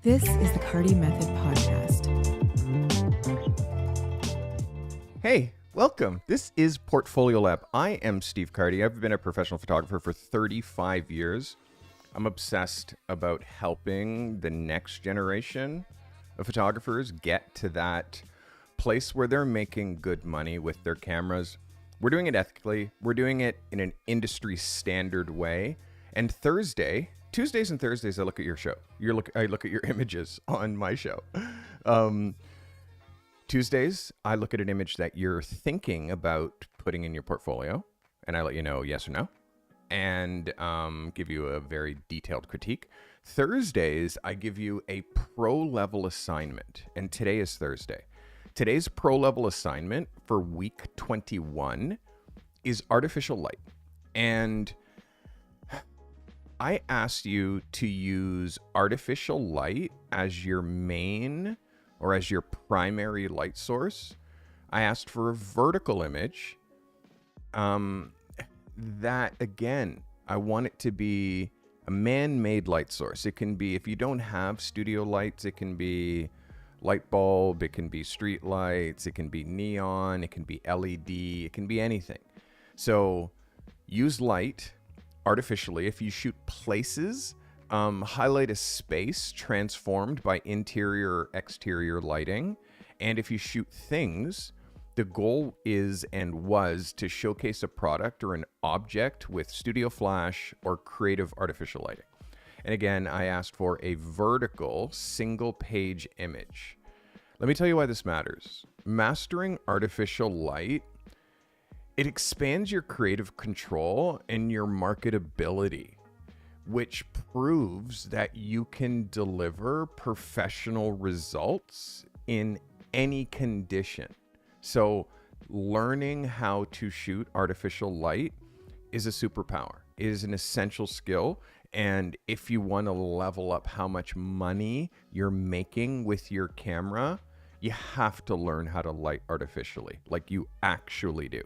This is the Carty Method Podcast. Hey, welcome. This is Portfolio Lab. I am Steve Carty. I've been a professional photographer for 35 years. I'm obsessed about helping the next generation of photographers get to that place where they're making good money with their cameras. We're doing it ethically. We're doing it in an industry standard way. And Tuesdays and Thursdays, I look at your show. I look at your images on my show. Tuesdays, I look at an image that you're thinking about putting in your portfolio, and I let you know yes or no, and give you a very detailed critique. Thursdays, I give you a pro-level assignment, and today is Thursday. Today's pro-level assignment for week 21 is artificial light, and I asked you to use artificial light as your main or as your primary light source. I asked for a vertical image. That, again, I want it to be a man-made light source. It can be, if you don't have studio lights, it can be light bulb, it can be street lights, it can be neon, it can be LED, it can be anything. So use light artificially. If you shoot places, highlight a space transformed by interior or exterior lighting. And if you shoot things, the goal is and was to showcase a product or an object with studio flash or creative artificial lighting. And again, I asked for a vertical single page image. Let me tell you why this matters. Mastering artificial light, it expands your creative control and your marketability, which proves that you can deliver professional results in any condition. So learning how to shoot artificial light is a superpower. It is an essential skill. And if you want to level up how much money you're making with your camera, you have to learn how to light artificially, like you actually do.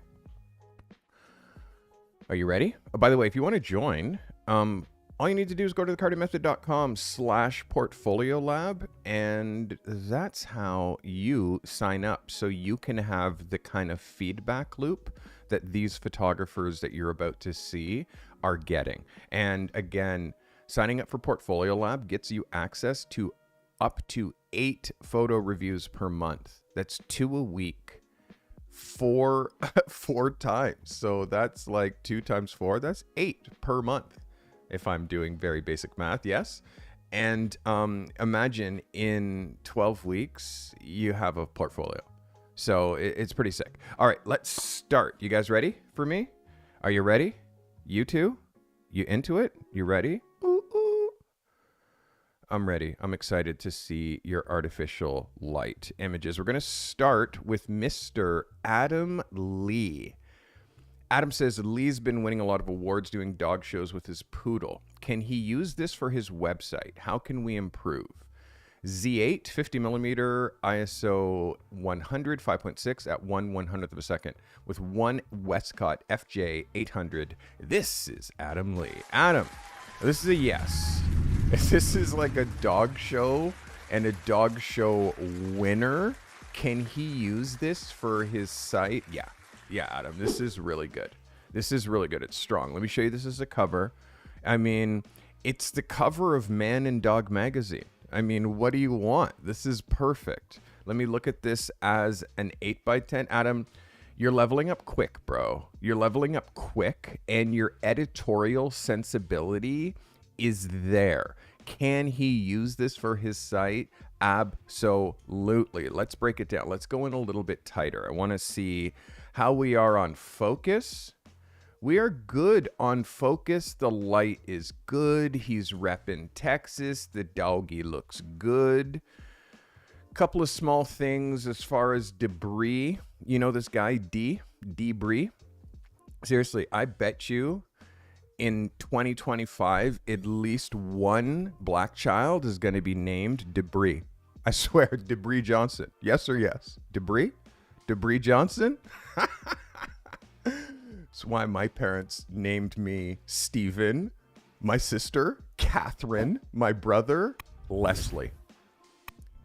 Are you ready? Oh, by the way, if you want to join, all you need to do is go to thecartymethod.com/portfolio lab, and that's how you sign up. So you can have the kind of feedback loop that these photographers that you're about to see are getting. And again, signing up for Portfolio Lab gets you access to up to 8 photo reviews per month. That's 2 a week. Four times. So that's like 2 times 4. That's 8 per month. If I'm doing very basic math, yes. And imagine in 12 weeks, you have a portfolio. So it's pretty sick. All right, let's start. You guys ready for me? Are you ready? You two? You into it? You ready? Ooh, ooh. I'm ready. I'm excited to see your artificial light images. We're going to start with Mr. Adam Lee. Adam says Lee's been winning a lot of awards doing dog shows with his poodle. Can he use this for his website? How can we improve? Z8 50mm ISO 100 5.6 at 1/100th of a second with one Westcott FJ 800. This is Adam Lee. Adam, this is a yes. This is like a dog show and a dog show winner. Can he use this for his site? Yeah, Adam, this is really good. It's strong. Let me show you this as a cover. I mean, it's the cover of Man and Dog magazine. I mean, what do you want? This is perfect. Let me look at this as an 8x10. Adam, you're leveling up quick, bro. You're leveling up quick, and your editorial sensibility is there. Can he use this for his site? Absolutely. Let's break it down. Let's go in a little bit tighter. I want to see how we are on focus. We are good on focus. The light is good. He's repping Texas. The doggy looks good. Couple of small things as far as debris. You know this guy, Debris? Seriously, I bet you in 2025, at least one black child is going to be named Debris. I swear, Debris Johnson. Yes or yes? Debris? Debris Johnson? That's why my parents named me Stephen, my sister, Catherine, my brother, Leslie.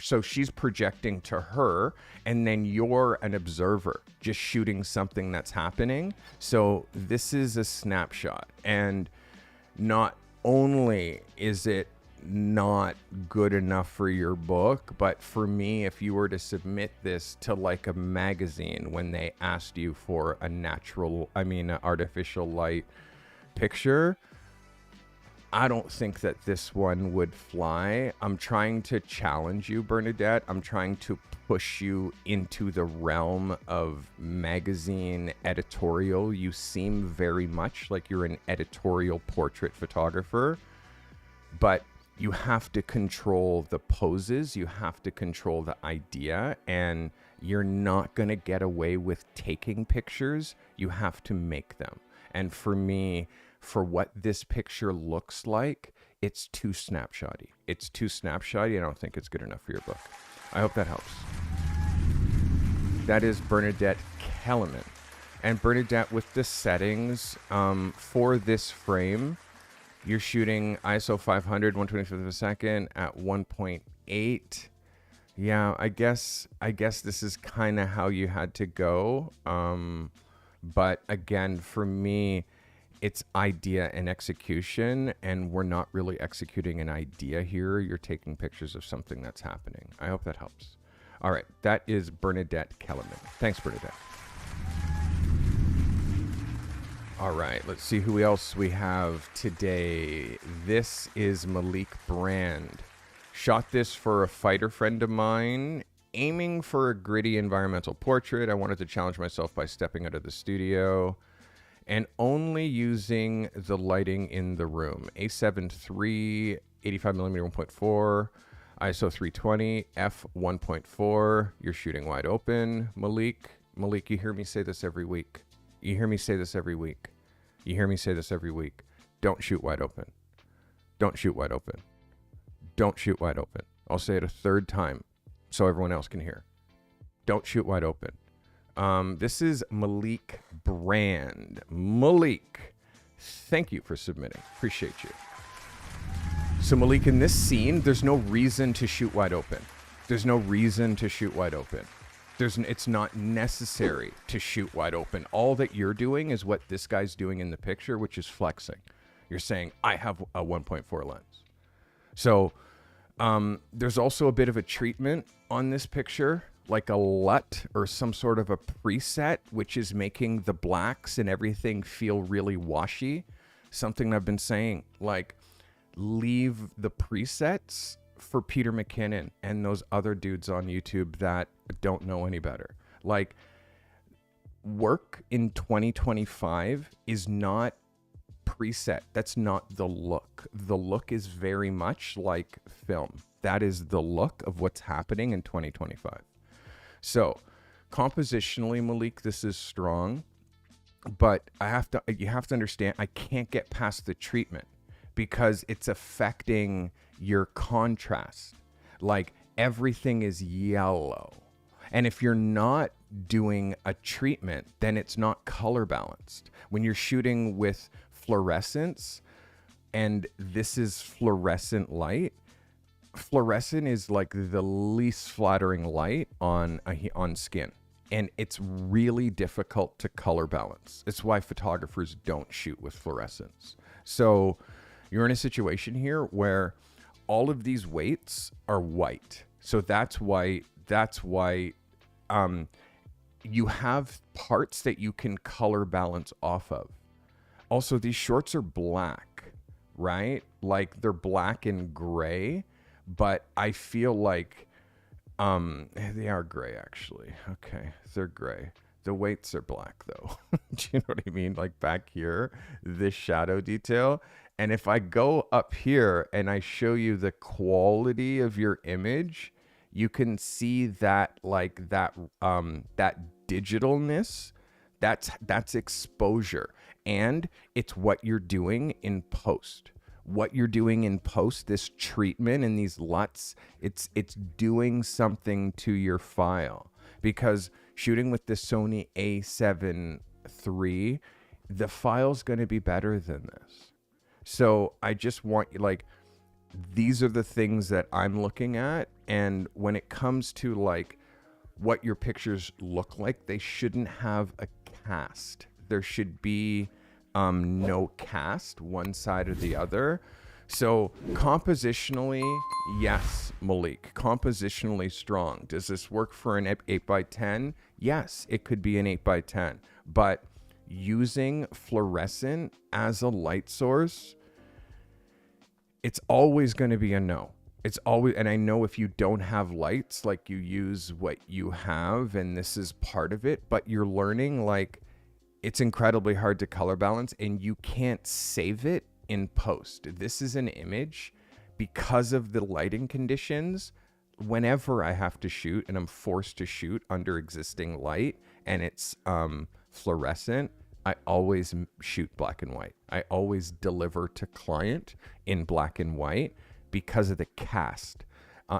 So she's projecting to her, and then you're an observer just shooting something that's happening. So this is a snapshot, and not only is it not good enough for your book, but for me, if you were to submit this to like a magazine when they asked you for an artificial light picture, I don't think that this one would fly. I'm trying to challenge you, Bernadette. I'm trying to push you into the realm of magazine editorial. You seem very much like you're an editorial portrait photographer, but you have to control the poses. You have to control the idea, and you're not going to get away with taking pictures. You have to make them. And for me, for what this picture looks like, it's too snapshotty. It's too snapshotty. I don't think it's good enough for your book. I hope that helps. That is Bernadette Kellerman. And Bernadette, with the settings for this frame, you're shooting ISO 500, 125th of a second at 1.8. Yeah, I guess this is kind of how you had to go. But again, for me, it's idea and execution, and we're not really executing an idea here. You're taking pictures of something that's happening. I hope that helps. All right, that is Bernadette Kellerman. Thanks, Bernadette. All right, let's see who else we have today. This is Malik Brand. Shot this for a fighter friend of mine, aiming for a gritty environmental portrait. I wanted to challenge myself by stepping out of the studio and only using the lighting in the room. A7 III, 85mm 1.4, ISO 320, f 1.4. You're shooting wide open. Malik, you hear me say this every week. You hear me say this every week. You hear me say this every week. Don't shoot wide open. Don't shoot wide open. Don't shoot wide open. I'll say it a third time so everyone else can hear. Don't shoot wide open. This is Malik Brand. Malik, thank you for submitting. Appreciate you. So Malik, in this scene, there's no reason to shoot wide open. There's no reason to shoot wide open. It's not necessary to shoot wide open. All that you're doing is what this guy's doing in the picture, which is flexing. You're saying, I have a 1.4 lens. So there's also a bit of a treatment on this picture, like a LUT or some sort of a preset, which is making the blacks and everything feel really washy. Something I've been saying, like, leave the presets for Peter McKinnon and those other dudes on YouTube that don't know any better. Like, work in 2025 is not preset. That's not the look. The look is very much like film. That is the look of what's happening in 2025. So compositionally, Malik, this is strong, but you have to understand, I can't get past the treatment because it's affecting your contrast. Like, everything is yellow. And if you're not doing a treatment, then it's not color balanced. When you're shooting with fluorescence, and this is fluorescent light, fluorescent is like the least flattering light on skin, and it's really difficult to color balance. It's why photographers don't shoot with fluorescence. So you're in a situation here where all of these weights are white. So that's why you have parts that you can color balance off of. Also, these shorts are black, right? Like, they're black and gray, but I feel like they are gray, actually. Okay, they're gray. The weights are black, though. Do you know what I mean? Like, back here, this shadow detail. And if I go up here and I show you the quality of your image, you can see that, like, that digitalness, that's exposure. And it's what you're doing in post. What you're doing in post, this treatment and these LUTs, it's doing something to your file. Because shooting with the Sony A7 III, the file's going to be better than this. So I just want you, like, these are the things that I'm looking at. And when it comes to like what your pictures look like, they shouldn't have a cast. There should be no cast one side or the other. So compositionally, yes, Malik, compositionally strong. Does this work for an 8x10? Yes, it could be an 8x10. But using fluorescent as a light source, it's always going to be a no. It's always, and I know if you don't have lights, like you use what you have, and this is part of it, but you're learning like it's incredibly hard to color balance and you can't save it in post. This is an image because of the lighting conditions. Whenever I have to shoot and I'm forced to shoot under existing light and it's fluorescent, I always shoot black and white. I always deliver to client in black and white because of the cast.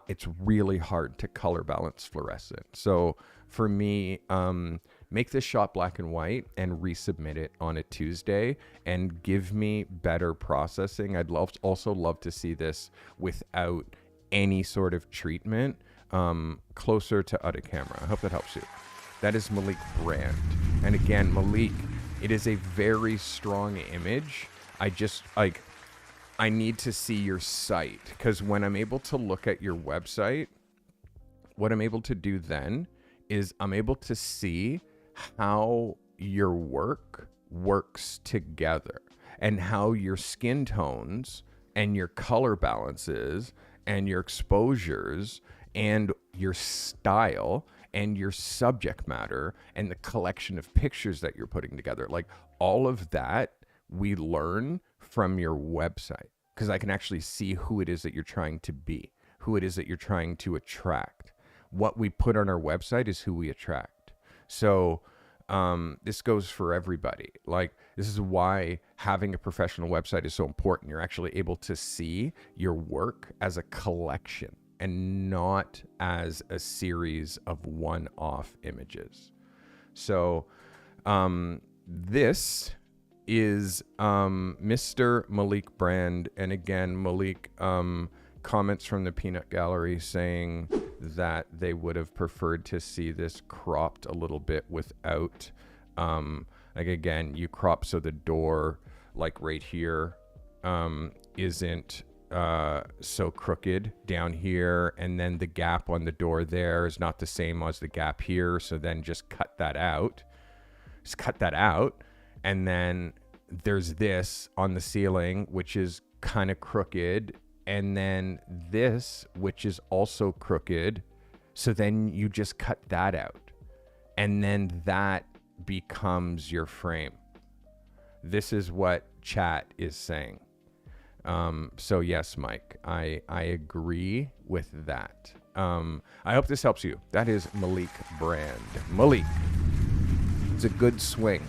It's really hard to color balance fluorescent. So for me, make this shot black and white and resubmit it on a Tuesday and give me better processing. I'd also love to see this without any sort of treatment, closer to out of camera. I hope that helps you. That is Malik Brand. And again, Malik, it is a very strong image. I need to see your site, because when I'm able to look at your website, what I'm able to do then is I'm able to see how your work works together and how your skin tones and your color balances and your exposures and your style and your subject matter and the collection of pictures that you're putting together. Like all of that we learn from your website, because I can actually see who it is that you're trying to be, who it is that you're trying to attract. What we put on our website is who we attract. So this goes for everybody. Like, this is why having a professional website is so important. You're actually able to see your work as a collection and not as a series of one-off images. So this is Mr. Malik Brand. And again, Malik, comments from the Peanut Gallery saying that they would have preferred to see this cropped a little bit without, like again, you crop so the door, like right here, isn't so crooked down here, and then the gap on the door there is not the same as the gap here, so then just cut that out. Just cut that out. And then there's this on the ceiling, which is kind of crooked. And then this, which is also crooked. So then you just cut that out. And then that becomes your frame. This is what chat is saying. So yes, Mike, I agree with that. I hope this helps you. That is Malik Brand. Malik, it's a good swing,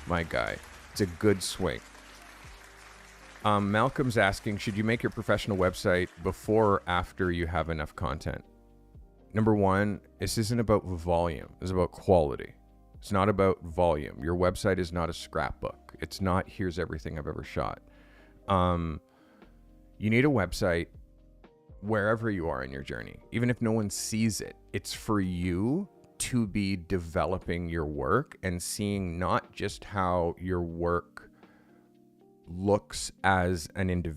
my guy. It's a good swing. Malcolm's asking, should you make your professional website before or after you have enough content? Number one, this isn't about volume. It's about quality. It's not about volume. Your website is not a scrapbook. It's not, here's everything I've ever shot. You need a website wherever you are in your journey. Even if no one sees it, it's for you to be developing your work and seeing not just how your work looks as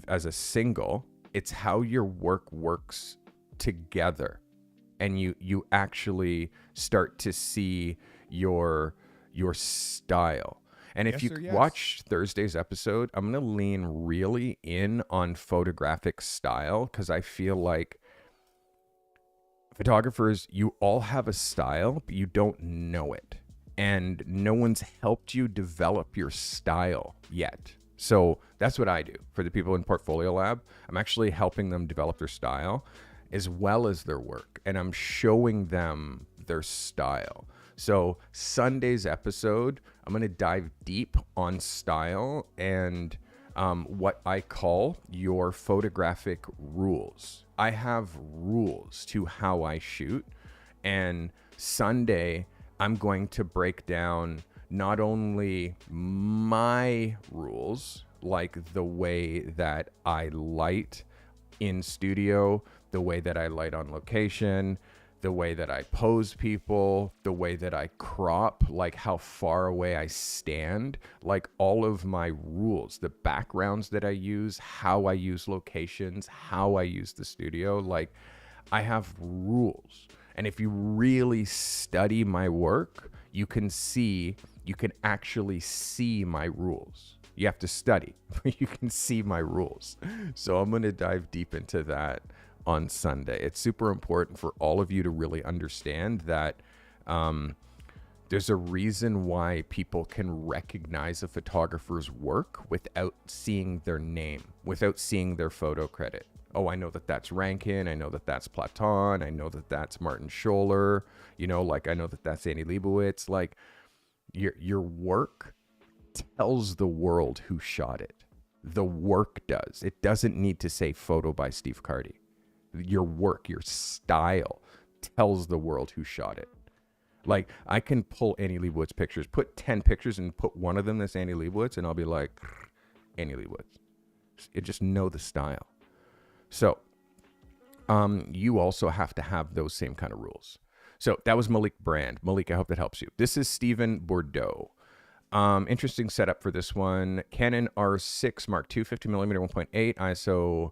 as a single, it's how your work works together, and you actually start to see your style. And if you watch Thursday's episode, I'm going to lean really in on photographic style, because I feel like photographers, you all have a style, but you don't know it. And no one's helped you develop your style yet. So that's what I do for the people in Portfolio Lab. I'm actually helping them develop their style as well as their work. And I'm showing them their style. So Sunday's episode, I'm going to dive deep on style and what I call your photographic rules. I have rules to how I shoot. And Sunday, I'm going to break down not only my rules, like the way that I light in studio, the way that I light on location, the way that I pose people, the way that I crop, like how far away I stand, like all of my rules, the backgrounds that I use, how I use locations, how I use the studio, like I have rules. And if you really study my work, you can actually see my rules. You have to study, but you can see my rules. So I'm going to dive deep into that on Sunday. It's super important for all of you to really understand that there's a reason why people can recognize a photographer's work without seeing their name, without seeing their photo credit. Oh, I know that that's Rankin. I know that that's Platon. I know that that's Martin Scholler. You know, like I know that that's Annie Leibovitz. Like your work tells the world who shot it. The work does. It doesn't need to say photo by Steve Carty. Your work, your style tells the world who shot it. Like I can pull Annie Leibovitz pictures, put 10 pictures and put one of them that's Annie Leibovitz, and I'll be like, Annie Leibovitz. You just know the style. So you also have to have those same kind of rules. So that was Malik Brand. Malik, I hope that helps you. This is Stephen Bordeaux. Interesting setup for this one. Canon R6 Mark II, 50mm 1.8, ISO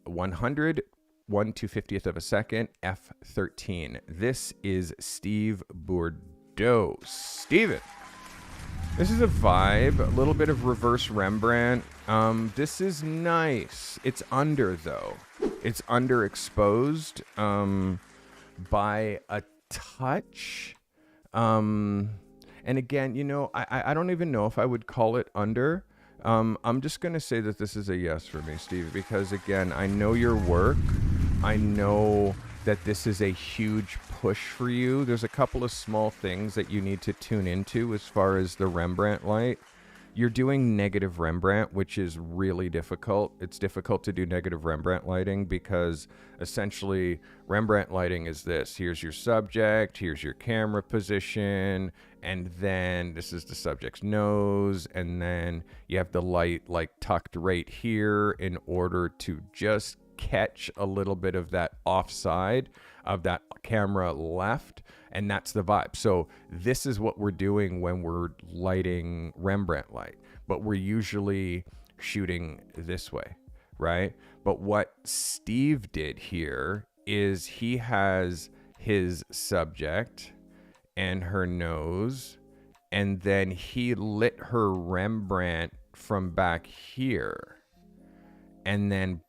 100, 1/250th of a second, f13. This is Steve Bordeaux. Steven. This is a vibe, a little bit of reverse Rembrandt. This is nice. It's under though. It's underexposed by a touch. And again, you know, I don't even know if I would call it under. I'm just going to say that this is a yes for me, Steve, because again, I know your work. I know that this is a huge push for you. There's a couple of small things that you need to tune into as far as the Rembrandt light. You're doing negative Rembrandt, which is really difficult. It's difficult to do negative Rembrandt lighting because essentially Rembrandt lighting is this. Here's your subject, here's your camera position, and then this is the subject's nose, and then you have the light like tucked right here in order to just catch a little bit of that offside of that camera left, and that's the vibe. So this is what we're doing when we're lighting Rembrandt light, but we're usually shooting this way, right? But what Steve did here is he has his subject and her nose, and then he lit her Rembrandt from back here, and then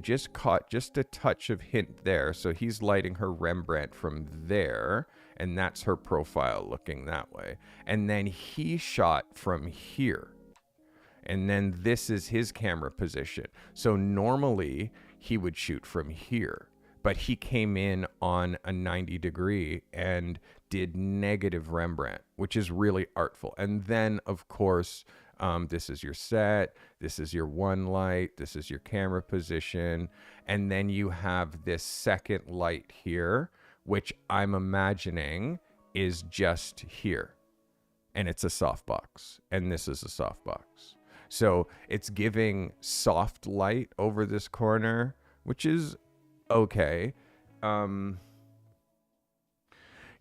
just caught just a touch of hint there. So he's lighting her Rembrandt from there, and that's her profile looking that way. And then he shot from here, and then this is his camera position. So normally he would shoot from here, but he came in on a 90 degree and did negative Rembrandt, which is really artful. And then of course, this is your set, this is your one light, this is your camera position, and then you have this second light here, which I'm imagining is just here, and it's a softbox, and this is a softbox. So it's giving soft light over this corner, which is okay.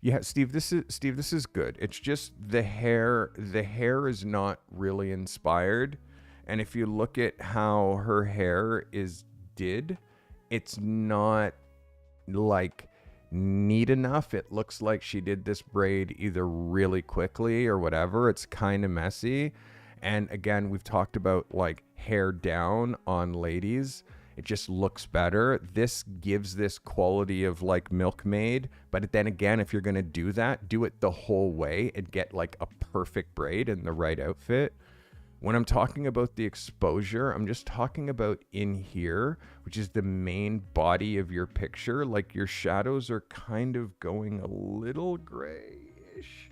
Yeah, Steve, this is good. It's just the hair is not really inspired. And if you look at how her hair did, it's not like neat enough. It looks like she did this braid either really quickly or whatever. It's kind of messy. And again, we've talked about like hair down on ladies. It just looks better. This gives this quality of like milkmaid. But then again, if you're going to do that, do it the whole way and get like a perfect braid in the right outfit. When I'm talking about the exposure, I'm just talking about in here, which is the main body of your picture. Like your shadows are kind of going a little grayish.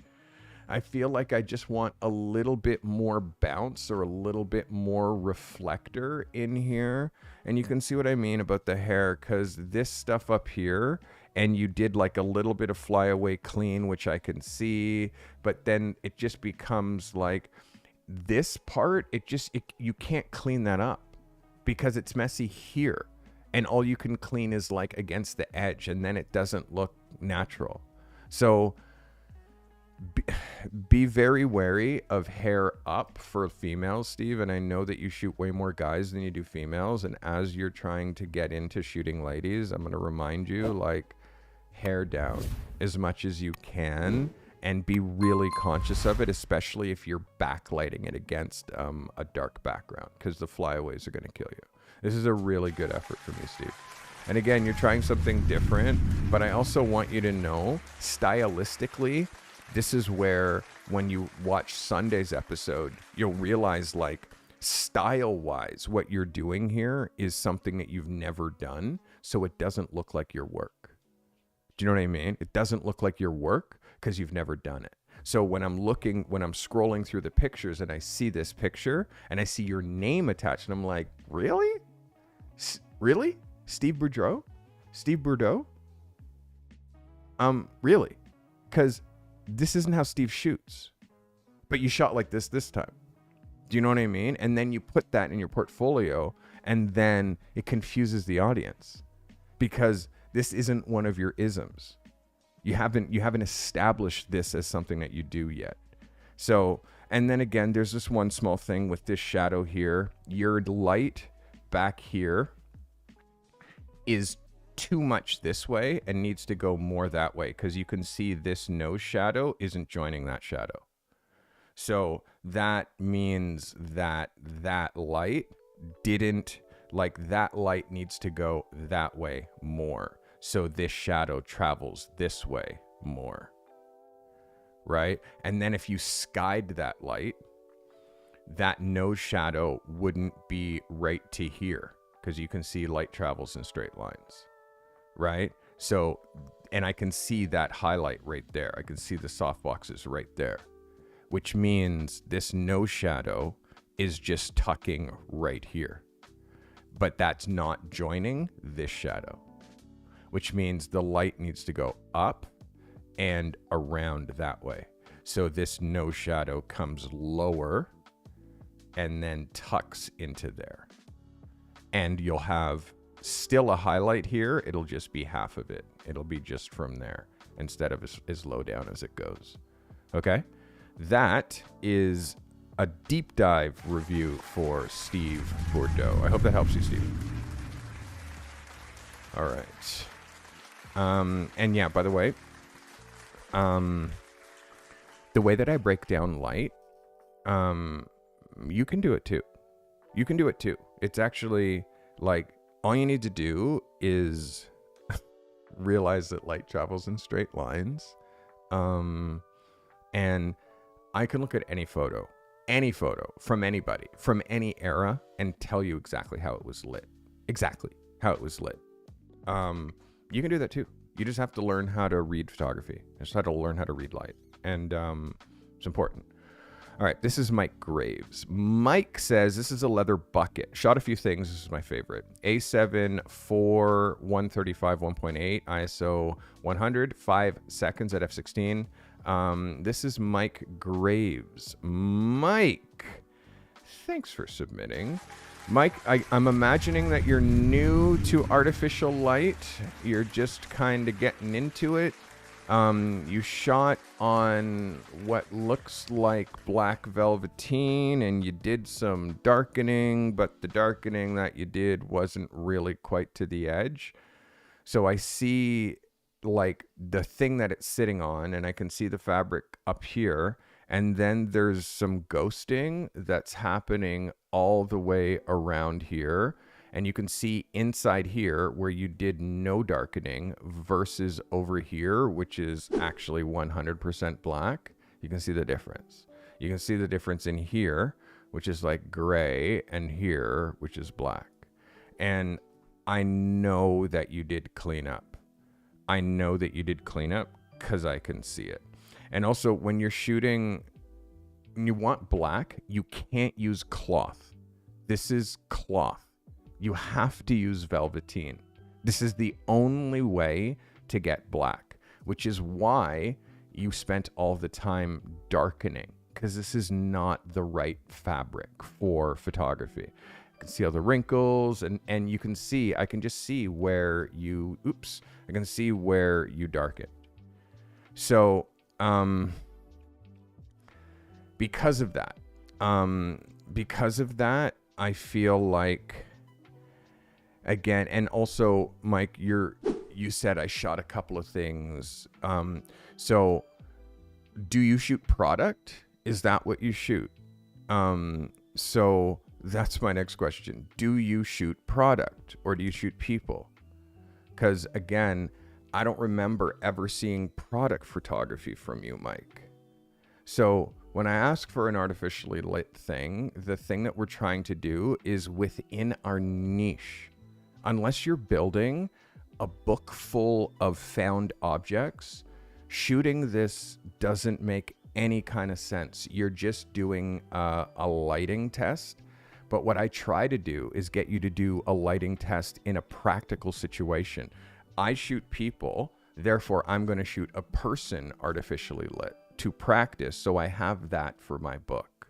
I feel like I just want a little bit more bounce or a little bit more reflector in here. And you can see what I mean about the hair, because this stuff up here, and you did like a little bit of flyaway clean, which I can see, but then it just becomes like this part, you can't clean that up because it's messy here. and all you can clean is like against the edge, and then it doesn't look natural. So be very wary of hair up for females, Steve. And I know that you shoot way more guys than you do females. And as you're trying to get into shooting ladies, I'm going to remind you, like, hair down as much as you can, and be really conscious of it, especially if you're backlighting it against a dark background, because the flyaways are going to kill you. This is a really good effort from you, Steve. And again, you're trying something different, but I also want you to know, stylistically, this is where, when you watch Sunday's episode, you'll realize, like, style-wise, what you're doing here is something that you've never done, so it doesn't look like your work. Do you know what I mean? It doesn't look like your work because you've never done it. So when I'm scrolling through the pictures and I see this picture and I see your name attached, and I'm like, really? Really? Steve Boudreau? Steve Boudreau? Really? Because this isn't how Steve shoots. But you shot like this time. Do you know what I mean? And then you put that in your portfolio, and then it confuses the audience because this isn't one of your isms. You haven't established this as something that you do yet. So, and then again, there's this one small thing with this shadow here. Your light back here is too much this way and needs to go more that way, because you can see this nose shadow isn't joining that shadow. So that means that light that light needs to go that way more. So this shadow travels this way more, right? And then if you skied that light, that nose shadow wouldn't be right to here, because you can see light travels in straight lines, right? So, and I can see that highlight right there. I can see the softboxes right there, which means this nose shadow is just tucking right here, but that's not joining this shadow, which means the light needs to go up and around that way. So this nose shadow comes lower and then tucks into there. And you'll have still a highlight here. It'll just be half of it. It'll be just from there instead of as low down as it goes. Okay? That is a deep dive review for Steve Boudreau. I hope that helps you, Steve. All right. And yeah, by the way, the way that I break down light, you can do it too. You can do it too. It's actually like, all you need to do is realize that light travels in straight lines. And I can look at any photo from anybody, from any era, and tell you exactly how it was lit. Exactly how it was lit. You can do that too. You just have to learn how to read photography. You just have to learn how to read light. And it's important. All right, this is Mike Graves. Mike says, this is a leather bucket. Shot a few things. This is my favorite. A7 4 135 1.8 ISO 100, 5 seconds at f16. This is Mike Graves. Mike, thanks for submitting. Mike, I'm imagining that you're new to artificial light. You're just kind of getting into it. You shot on what looks like black velveteen, and you did some darkening, but the darkening that you did wasn't really quite to the edge. So I see like the thing that it's sitting on, and I can see the fabric up here. And then there's some ghosting that's happening all the way around here. And you can see inside here where you did no darkening versus over here, which is actually 100% black. You can see the difference. You can see the difference in here, which is like gray, and here, which is black. And I know that you did clean up. I know that you did clean up because I can see it. And also, when you're shooting, when you want black, you can't use cloth. This is cloth. You have to use velveteen. This is the only way to get black, which is why you spent all the time darkening, because this is not the right fabric for photography. can see all the wrinkles, and you can see, I can just see where you, I can see where you darken. So, because of that, I feel like, again, and also, Mike, you said I shot a couple of things. So do you shoot product? Is that what you shoot? So that's my next question. Do you shoot product or do you shoot people? Because again, I don't remember ever seeing product photography from you, Mike. So when I ask for an artificially lit thing, the thing that we're trying to do is within our niche. Unless you're building a book full of found objects, shooting this doesn't make any kind of sense. You're just doing a lighting test. But what I try to do is get you to do a lighting test in a practical situation. I shoot people, therefore I'm going to shoot a person artificially lit to practice, so I have that for my book.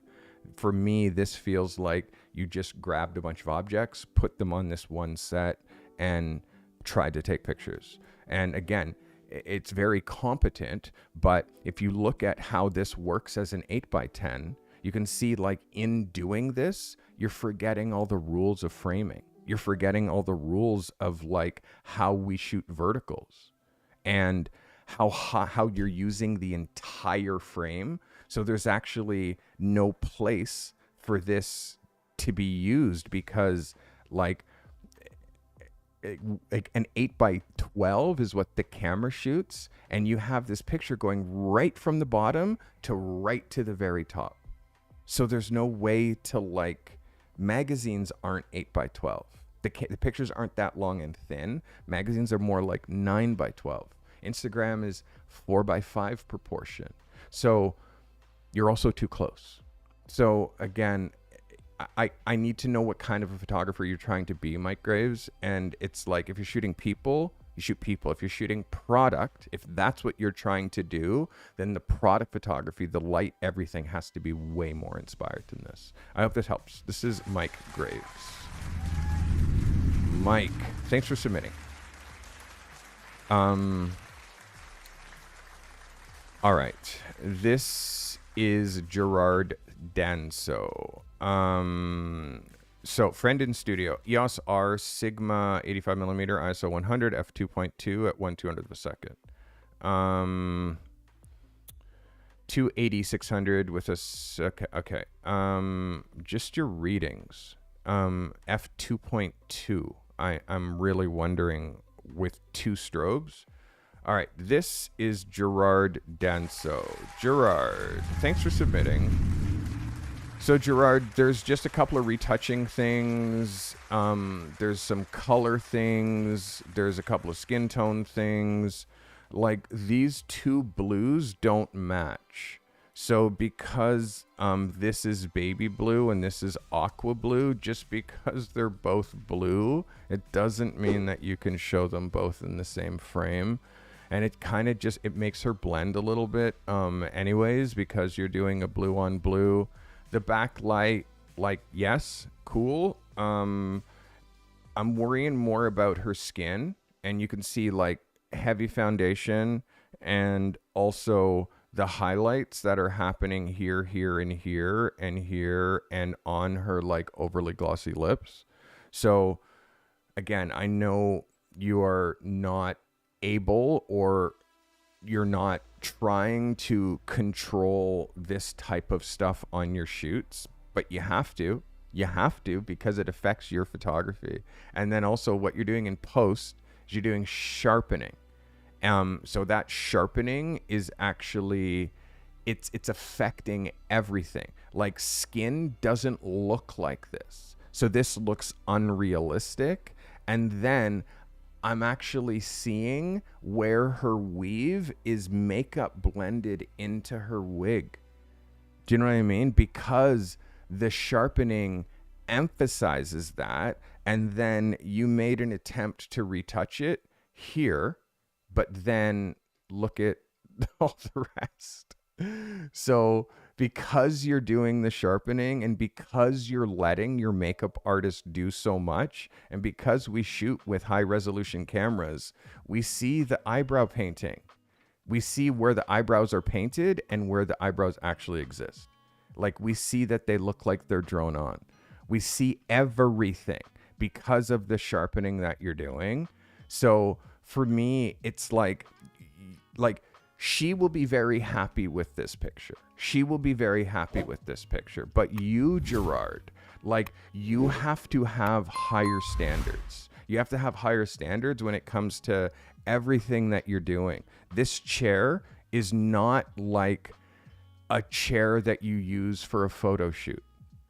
For me, this feels like you just grabbed a bunch of objects, put them on this one set, and tried to take pictures. And again, it's very competent, but if you look at how this works as an 8x10, you can see, like, in doing this, you're forgetting all the rules of framing. You're forgetting all the rules of, like, how we shoot verticals and how you're using the entire frame. So there's actually no place for this to be used because, like an 8x12 is what the camera shoots, and you have this picture going right from the bottom to right to the very top. So there's no way to, like, magazines aren't 8x12. The pictures aren't that long and thin. Magazines are more like 9x12. Instagram is 4x5 proportion. So you're also too close. So again, I need to know what kind of a photographer you're trying to be, Mike Graves. And it's like, if you're shooting people, you shoot people. If you're shooting product, if that's what you're trying to do, then the product photography, the light, everything has to be way more inspired than this. I hope this helps. This is Mike Graves. Mike, thanks for submitting. All right. This is Gerard Danso. So friend in studio, EOS R Sigma 85mm ISO 100 f2.2 at 1/200th of a second. 280 600 with a okay. Just your readings. f2.2. I'm really wondering with two strobes. All right, this is Gerard Danso. Gerard, thanks for submitting. So Gerard, there's just a couple of retouching things. There's some color things. There's a couple of skin tone things. Like, these two blues don't match. So because this is baby blue and this is aqua blue, just because they're both blue, it doesn't mean that you can show them both in the same frame. And it kind of just, it makes her blend a little bit anyways, because you're doing a blue on blue. The backlight, like, yes, cool. I'm worrying more about her skin, and you can see, like, heavy foundation and also the highlights that are happening here, here, and here, and here, and on her, like, overly glossy lips. So again, I know you are not able, or you're not trying to control this type of stuff on your shoots, but you have to because it affects your photography. And then also what you're doing in post is you're doing sharpening. So that sharpening is actually, it's affecting everything. Like, skin doesn't look like this. So this looks unrealistic. And then I'm actually seeing where her weave is makeup blended into her wig. Do you know what I mean? Because the sharpening emphasizes that, and then you made an attempt to retouch it here, but then look at all the rest. So because you're doing the sharpening and because you're letting your makeup artist do so much, and because we shoot with high resolution cameras, we see the eyebrow painting. We see where the eyebrows are painted and where the eyebrows actually exist. Like, we see that they look like they're drawn on. We see everything because of the sharpening that you're doing. So for me, it's like she will be very happy with this picture. She will be very happy with this picture. But you, Gerard, like, you have to have higher standards. You have to have higher standards when it comes to everything that you're doing. This chair is not like a chair that you use for a photo shoot.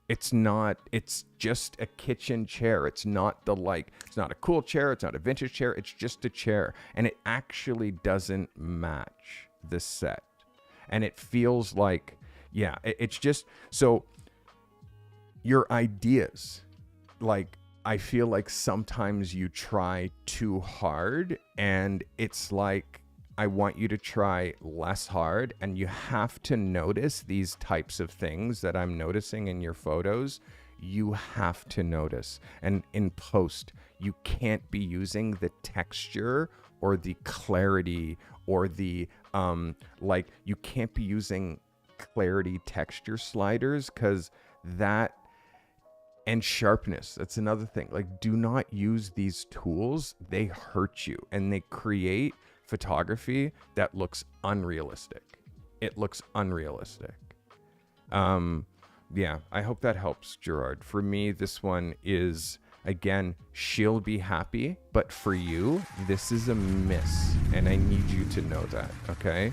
It's not, it's just a kitchen chair. It's not it's not a cool chair. It's not a vintage chair. It's just a chair. And it actually doesn't match the set. And it feels like, yeah, it's just, so your ideas, like, I feel like sometimes you try too hard, and it's like, I want you to try less hard, and you have to notice these types of things that I'm noticing in your photos. You have to notice. And in post, you can't be using the texture or the clarity or the, you can't be using clarity texture sliders, because that, and sharpness, that's another thing. Like, do not use these tools. They hurt you, and they create photography that looks unrealistic. It looks unrealistic. Yeah, I hope that helps, Gerard. For me, this one is, again, she'll be happy, but for you, this is a miss, and I need you to know that, okay?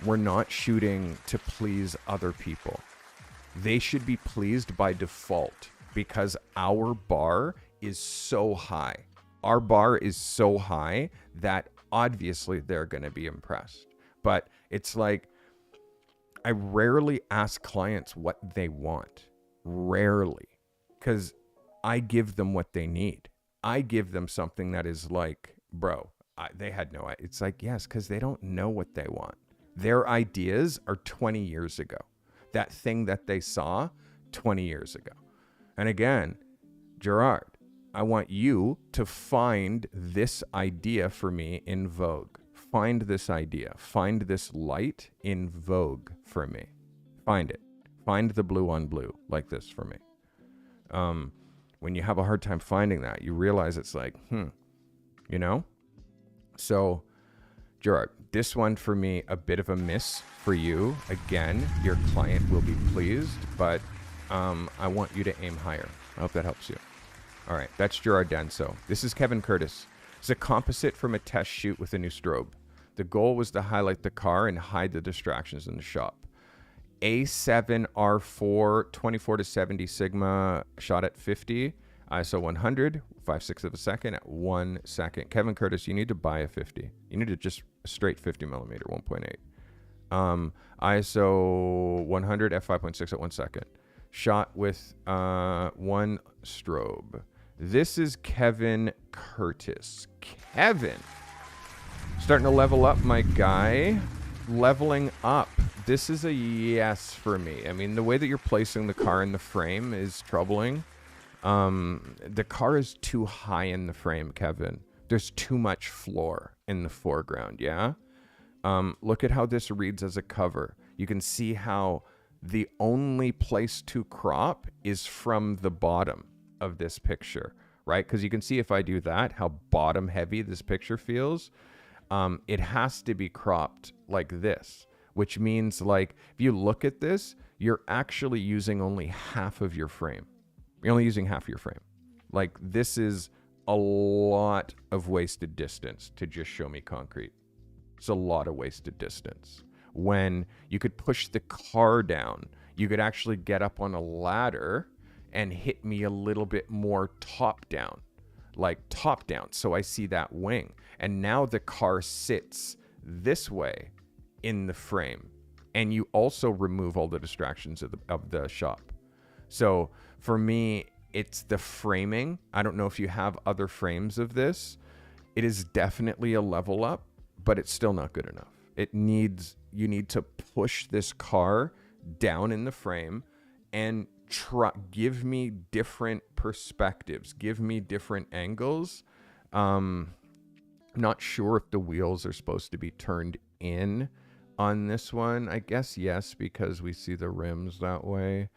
We're not shooting to please other people. They should be pleased by default, because our bar is so high. Our bar is so high that obviously they're going to be impressed. But it's like, I rarely ask clients what they want. Rarely. Because I give them what they need. I give them something that is like, bro, they had no idea. It's like, yes, because they don't know what they want. Their ideas are 20 years ago. That thing that they saw 20 years ago. And again, Gerard, I want you to find this idea for me in Vogue. Find this idea. Find this light in Vogue for me. Find it. Find the blue on blue like this for me. When you have a hard time finding that, you realize it's like, you know? So, Gerard, this one for me, a bit of a miss for you. Again, your client will be pleased, but I want you to aim higher. I hope that helps you. All right, that's Gerard Danso. This is Kevin Curtis. It's a composite from a test shoot with a new strobe. The goal was to highlight the car and hide the distractions in the shop. A7R4 24 to 70 Sigma shot at 50, ISO 100, 5/6 of a second at 1 second. Kevin Curtis, you need to buy a 50. You need to just a straight 50 millimeter, 1.8. ISO 100 f5.6 at 1 second. Shot with one strobe. This is Kevin Curtis. Kevin, starting to level up, my guy. Leveling up. This is a yes for me. I mean, the way that you're placing the car in the frame is troubling. The car is too high in the frame, Kevin. There's too much floor in the foreground, yeah? Look at how this reads as a cover. You can see how the only place to crop is from the bottom of this picture, right? Because you can see if I do that, how bottom heavy this picture feels. It has to be cropped like this, which means, like, if you look at this, you're actually using only half of your frame. You're only using half of your frame. Like, this is a lot of wasted distance to just show me concrete. It's a lot of wasted distance. When you could push the car down, you could actually get up on a ladder and hit me a little bit more top down, so I see that wing. And now the car sits this way in the frame, and you also remove all the distractions of the shop. So for me, it's the framing. I don't know if you have other frames of this. It is definitely a level up, but it's still not good enough. You need to push this car down in the frame and give me different perspectives, give me different angles. I'm not sure if the wheels are supposed to be turned in on this one. I guess yes, because we see the rims that way.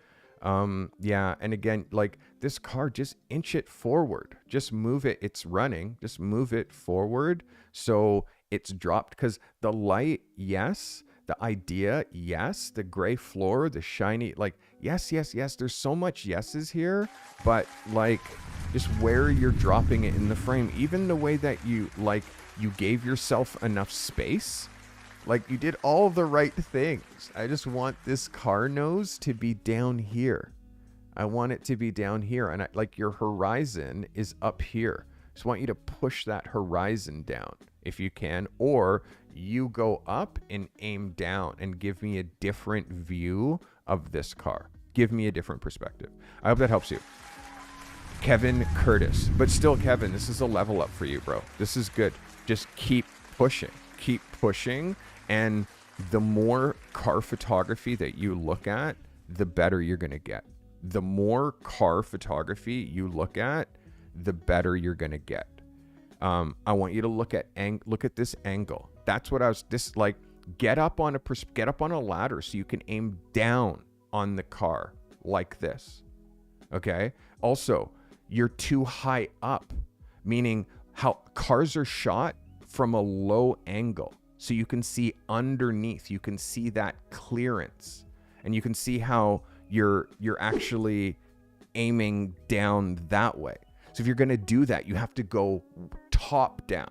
Yeah, and again, like this car, just inch it forward, just move it. It's running, just move it forward so it's dropped. Because the light, yes. The idea, yes. The gray floor, the shiny, like, yes, yes, yes. There's so much yeses here, but like just where you're dropping it in the frame, even the way that you gave yourself enough space. Like, you did all the right things. I just want this car nose to be down here. I want it to be down here. And like your horizon is up here. Just want you to push that horizon down if you can. Or you go up and aim down and give me a different view of this car. Give me a different perspective. I hope that helps you. Kevin Curtis. But still, Kevin, this is a level up for you, bro. This is good. Just keep pushing. Keep pushing. And the more car photography that you look at, the better you're going to get. The more car photography you look at, the better you're going to get. I want you to look at this angle. That's what I was get up on a ladder so you can aim down on the car like this. Okay? Also, you're too high up, meaning how cars are shot from a low angle. So you can see underneath, you can see that clearance, and you can see how you're actually aiming down that way. So if you're going to do that, you have to go top down,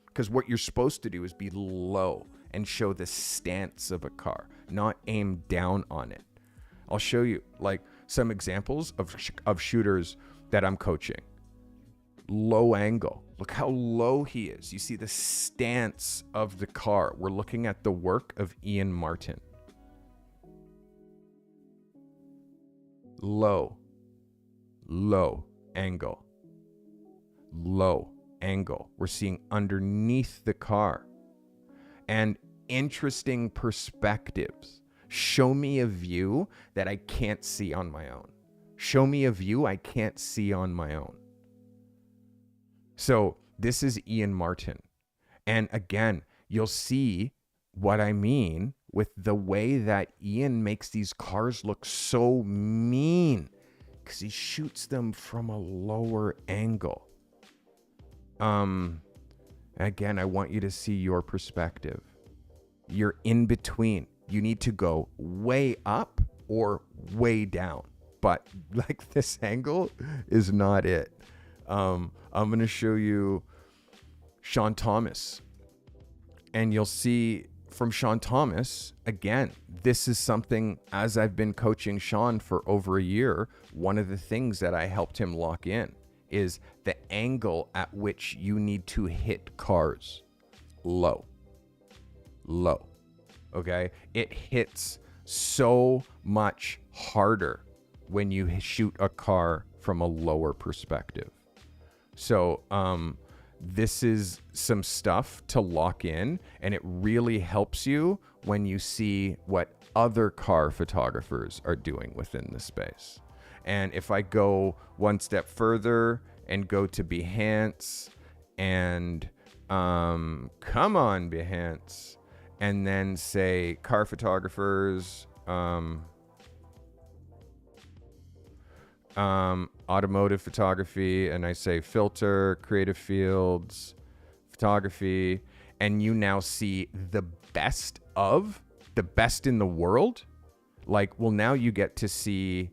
because what you're supposed to do is be low and show the stance of a car, not aim down on it. I'll show you like some examples of shooters that I'm coaching. Low angle. Look how low he is. You see the stance of the car. We're looking at the work of Ian Martin. Low angle. Low angle. We're seeing underneath the car. And interesting perspectives. Show me a view that I can't see on my own. Show me a view I can't see on my own. So this is Ian Martin. And again, you'll see what I mean with the way that Ian makes these cars look so mean, because he shoots them from a lower angle. Again, I want you to see your perspective. You're in between. You need to go way up or way down. But like this angle is not it. I'm going to show you Sean Thomas. And you'll see from Sean Thomas, again, this is something, as I've been coaching Sean for over a year, one of the things that I helped him lock in is the angle at which you need to hit cars. Low. Okay? It hits so much harder when you shoot a car from a lower perspective. So this is some stuff to lock in, and it really helps you when you see what other car photographers are doing within the space. And if I go one step further and go to Behance and come on Behance, and then say car photographers, automotive photography, and I say filter, creative fields, photography, and you now see the best in the world. Like, well, now you get to see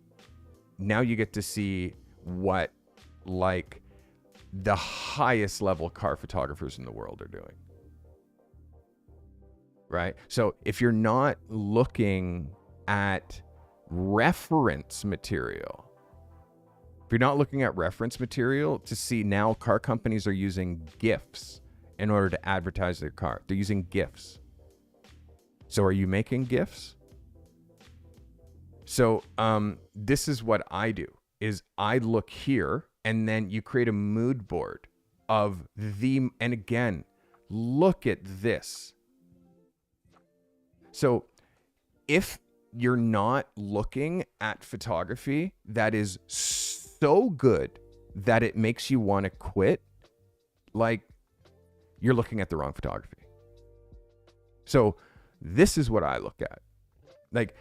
what like the highest level car photographers in the world are doing. Right? So if you're not looking at reference material, to see, now car companies are using GIFs in order to advertise their car. They're using GIFs. So are you making GIFs? So this is what I do, is I look here, and then you create a mood board of and again, look at this. So if you're not looking at photography that is so good that it makes you want to quit, like, you're looking at the wrong photography. So this is what I look at. Like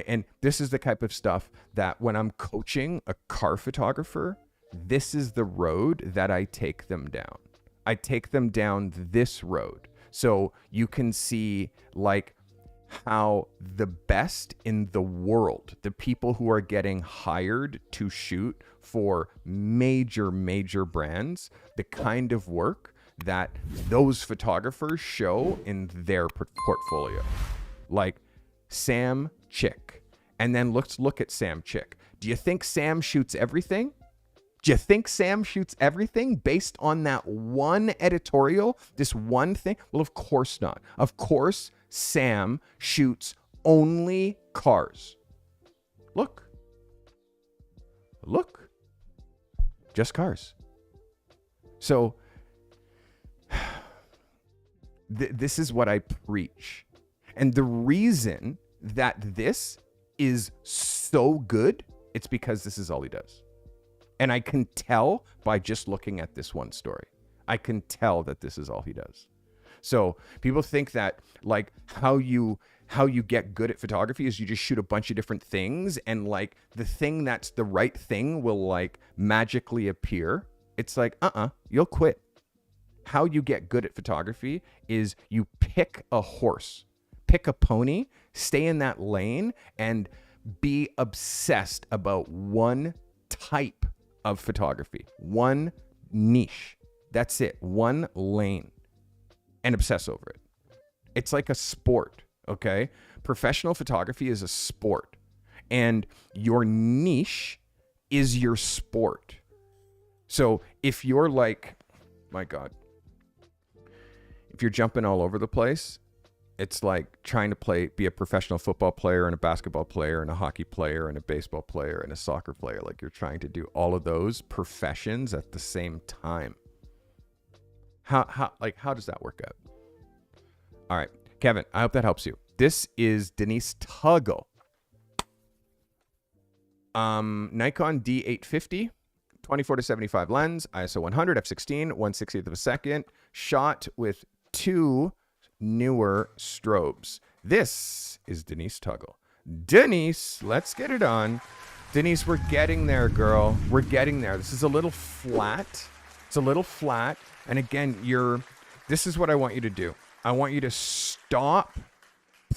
and this is the type of stuff that when I'm coaching a car photographer, this is the road that I take them down. I take them down this road. So you can see like how the best in the world, the people who are getting hired to shoot for major brands, the kind of work that those photographers show in their portfolio. Like Sam Chick. And then let's look at Sam Chick. Do you think Sam shoots everything? Do you think Sam shoots everything based on that one editorial, this one thing? Well, of course not. Of course, Sam shoots only cars. Look. Just cars. So this is what I preach. And the reason that this is so good, it's because this is all he does. And I can tell by just looking at this one story. I can tell that this is all he does. So people think that like how you get good at photography is you just shoot a bunch of different things and like the thing that's the right thing will like magically appear. It's like, you'll quit. How you get good at photography is you pick a horse, pick a pony, stay in that lane and be obsessed about one type of photography, one niche. That's it. One lane and obsess over it. It's like a sport, okay? Professional photography is a sport and your niche is your sport. So if you're like, my God, if you're jumping all over the place, it's like trying to be a professional football player and a basketball player and a hockey player and a baseball player and a soccer player. Like you're trying to do all of those professions at the same time. How does that work out? All right, Kevin, I hope that helps you. This is Denise Tuggle. Nikon D850, 24-75 lens, ISO 100, f16, 1/60th of a second, shot with 2 newer strobes. This is Denise Tuggle. Denise, let's get it on. Denise, we're getting there, girl. We're getting there. This is a little flat. It's a little flat. And again, this is what I want you to do. I want you to stop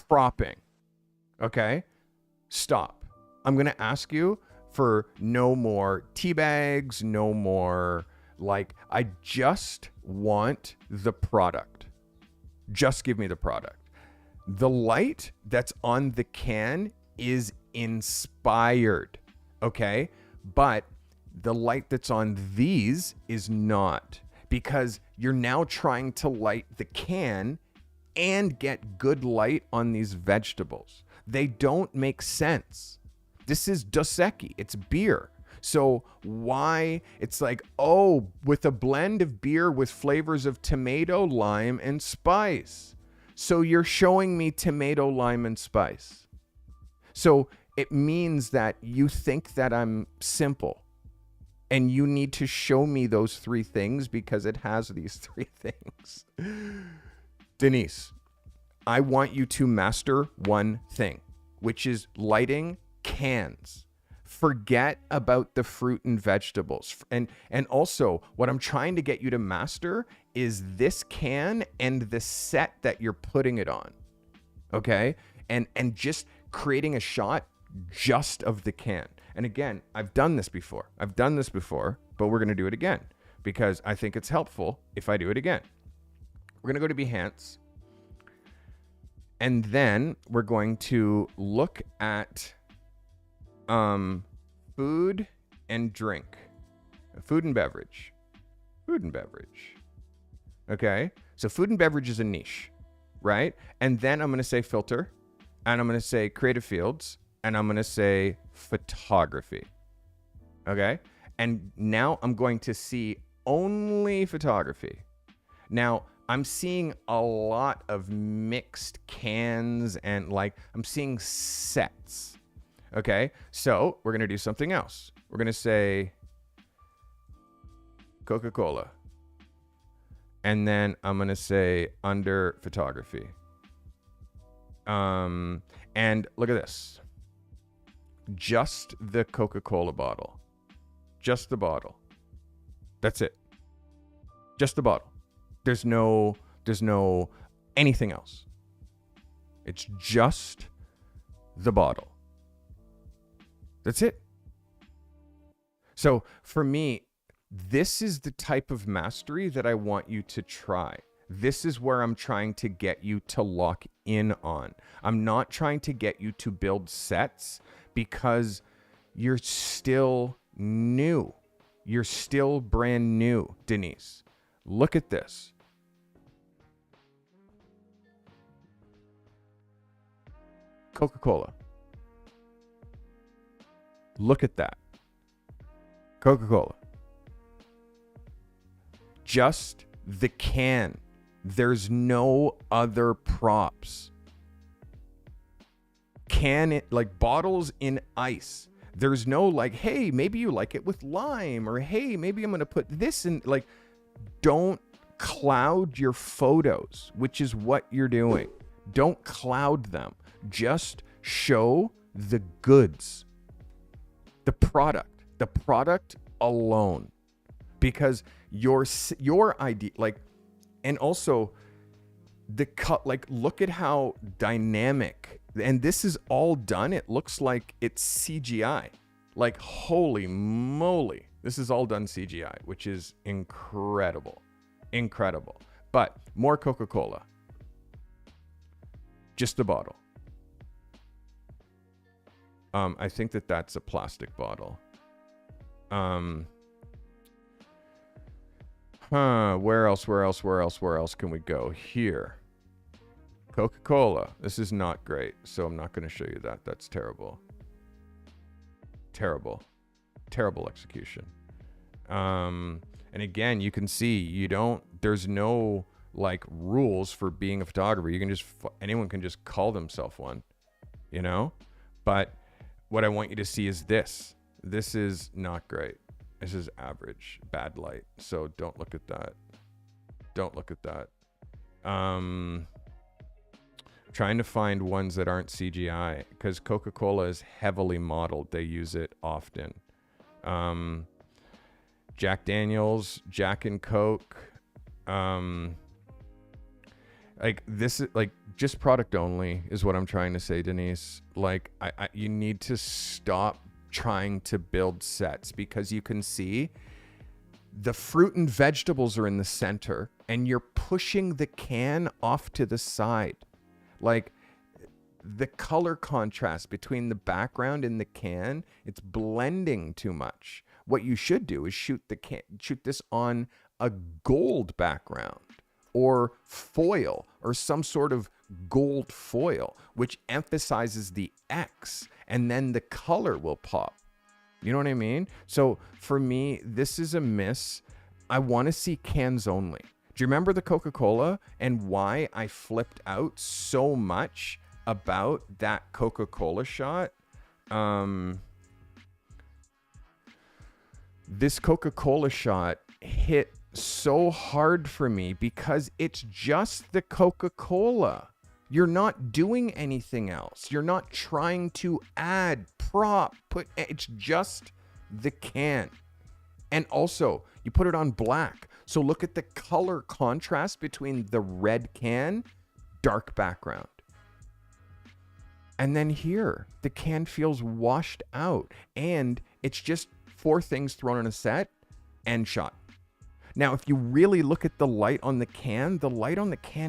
propping. Okay? Stop. I'm going to ask you for no more tea bags, no more, like, I just want the product. Just give me the product. The light that's on the can is inspired, okay? But the light that's on these is not, because you're now trying to light the can and get good light on these vegetables. They don't make sense. This is Dos Equis. It's beer. So why? It's like, oh, with a blend of beer with flavors of tomato, lime, and spice. So you're showing me tomato, lime, and spice. So it means that you think that I'm simple. And you need to show me those 3 things because it has these 3 things. Denise, I want you to master one thing, which is lighting cans. Forget about the fruit and vegetables. And also, what I'm trying to get you to master is this can and the set that you're putting it on. Okay? And just creating a shot just of the can. And again, I've done this before, but we're going to do it again because I think it's helpful if I do it again. We're going to go to Behance. And then we're going to look at food and drink. Food and beverage. Okay? So food and beverage is a niche, right? And then I'm going to say filter, and I'm going to say creative fields, and I'm going to say photography. Okay? And now I'm going to see only photography. Now, I'm seeing a lot of mixed cans and like I'm seeing sets. Okay, so we're gonna do something else. We're gonna say Coca-Cola. And then I'm gonna say under photography. And look at this. Just the Coca-Cola bottle. Just the bottle. That's it. Just the bottle. There's no anything else. It's just the bottle. That's it. So for me, this is the type of mastery that I want you to try. This is where I'm trying to get you to lock in on. I'm not trying to get you to build sets because you're still new. You're still brand new, Denise. Look at this. Coca-Cola. Look at that. Coca-Cola. Just the can. There's no other props. Can it, like bottles in ice. There's no like, hey, maybe you like it with lime, or hey, maybe I'm going to put this in. Like, don't cloud your photos, which is what you're doing. Don't cloud them. Just show the goods. The product alone. Because your idea, like, and also the cut, like, look at how dynamic, and this is all done. It looks like it's CGI. Like, holy moly, this is all done CGI, which is incredible. Incredible. But more Coca-Cola. Just the bottle. I think that's a plastic bottle. Where else can we go? Here. Coca-Cola. This is not great, so I'm not going to show you that. That's terrible. Terrible execution. And again, you can see there's no like rules for being a photographer. You can just, anyone can just call themselves one, you know? But what I want you to see is this. This is not great. This is average, bad light. So don't look at that. Don't look at that. Trying to find ones that aren't CGI because Coca-Cola is heavily modeled. They use it often. Jack Daniels, Jack and Coke. Like this is like just product only is what I'm trying to say, Denise. Like you need to stop trying to build sets because you can see the fruit and vegetables are in the center and you're pushing the can off to the side. Like the color contrast between the background and the can, it's blending too much. What you should do is shoot this on a gold background or foil or some sort of gold foil, which emphasizes the X, and then the color will pop. You know what I mean? So for me, this is a miss. I want to see cans only. Do you remember the Coca-Cola and why I flipped out so much about that Coca-Cola shot? This Coca-Cola shot hit so hard for me because it's just the Coca-Cola. You're not doing anything else. You're not trying to add it's just the can. And also, you put it on black. So look at the color contrast between the red can, dark background. And then here, the can feels washed out. And it's just 4 things thrown in a set and shot. Now, if you really look at the light on the can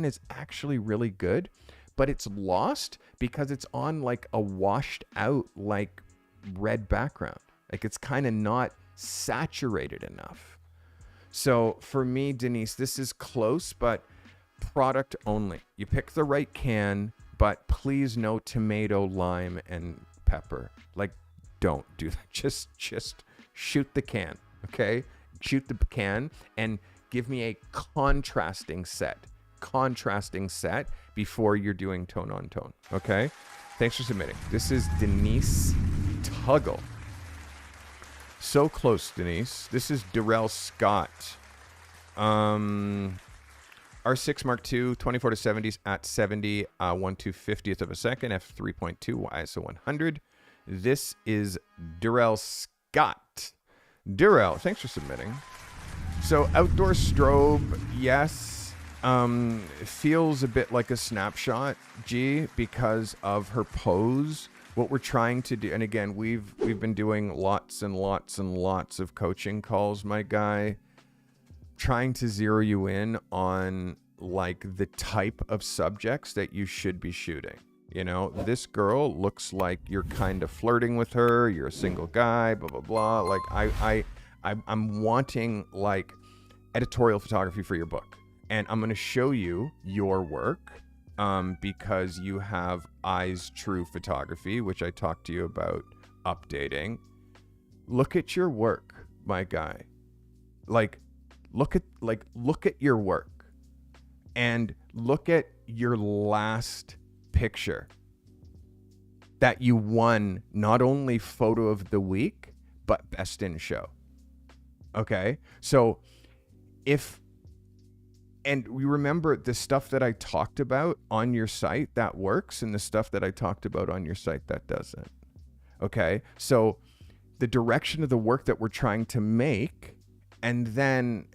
is actually really good, but it's lost because it's on like a washed out like red background. Like it's kind of not saturated enough. So for me, Denise, this is close, but product only. You pick the right can, but please no tomato, lime, and pepper. Like, don't do that. Just shoot the can, okay? Shoot the can and give me a contrasting set before you're doing tone on tone. Okay. Thanks for submitting. This is Denise Tuggle. So close, Denise. This is Darrell Scott. R6 Mark II, 24 to 70s at 70, 1/250th of a second, f3.2, ISO 100. This is Darrell Scott. Darrell, thanks for submitting. So outdoor strobe, yes, feels a bit like a snapshot, G, because of her pose. What we're trying to do, and again, we've been doing lots and lots and lots of coaching calls, my guy, trying to zero you in on like the type of subjects that you should be shooting. You know, this girl looks like you're kind of flirting with her, you're a single guy, blah blah blah. Like I'm wanting like editorial photography for your book, and I'm going to show you your work because you have Eyes True Photography, which I talked to you about updating. Look at your work, my guy. Look at your work, and look at your last picture that you won not only photo of the week, but best in show. Okay. So and we remember the stuff that I talked about on your site that works, and the stuff that I talked about on your site that doesn't. Okay. So the direction of the work that we're trying to make, and then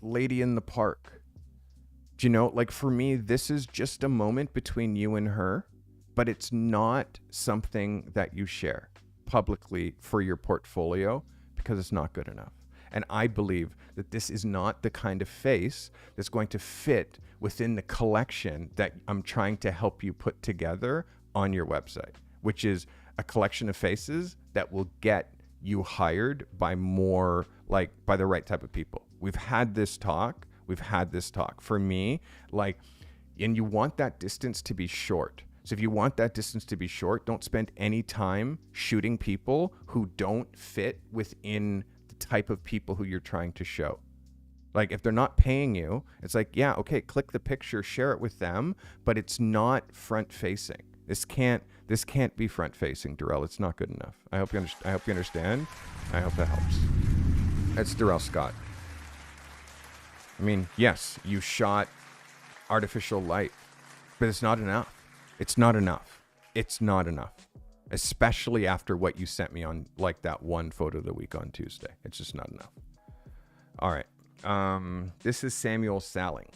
Lady in the Park. Do you know, like for me, this is just a moment between you and her, but it's not something that you share publicly for your portfolio because it's not good enough. And I believe that this is not the kind of face that's going to fit within the collection that I'm trying to help you put together on your website, which is a collection of faces that will get you hired by by the right type of people. We've had this talk. For me, and you want that distance to be short. So if you want that distance to be short, don't spend any time shooting people who don't fit within the type of people who you're trying to show. Like if they're not paying you, it's like, yeah, okay, click the picture, share it with them, but it's not front facing. This can't be front facing, Darrell. It's not good enough. I hope you understand. I hope that helps. That's Darrell Scott. I mean, yes, you shot artificial light, but it's not enough. It's not enough. Especially after what you sent me on like that one photo of the week on Tuesday. It's just not enough. All right. This is Samuel Salling.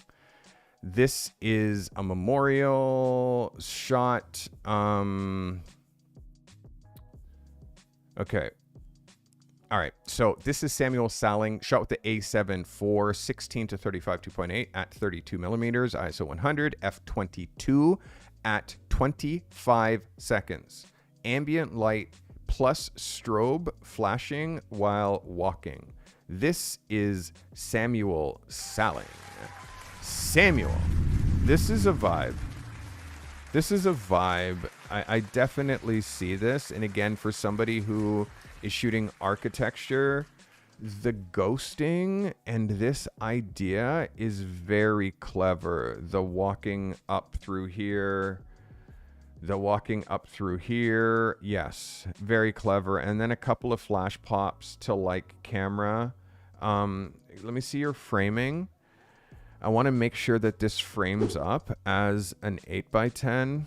This is a memorial shot. Okay. All right. So this is Samuel Salling, shot with the A7 IV 16 to 35 2.8 at 32 millimeters, ISO 100, f22 at 25 seconds. Ambient light plus strobe flashing while walking. This is Samuel Salling. Samuel, this is a vibe. I definitely see this. And again, for somebody who is shooting architecture, the ghosting and this idea is very clever. The walking up through here. Yes, very clever. And then a couple of flash pops to like camera. Let me see your framing. I want to make sure that this frames up as an 8x10.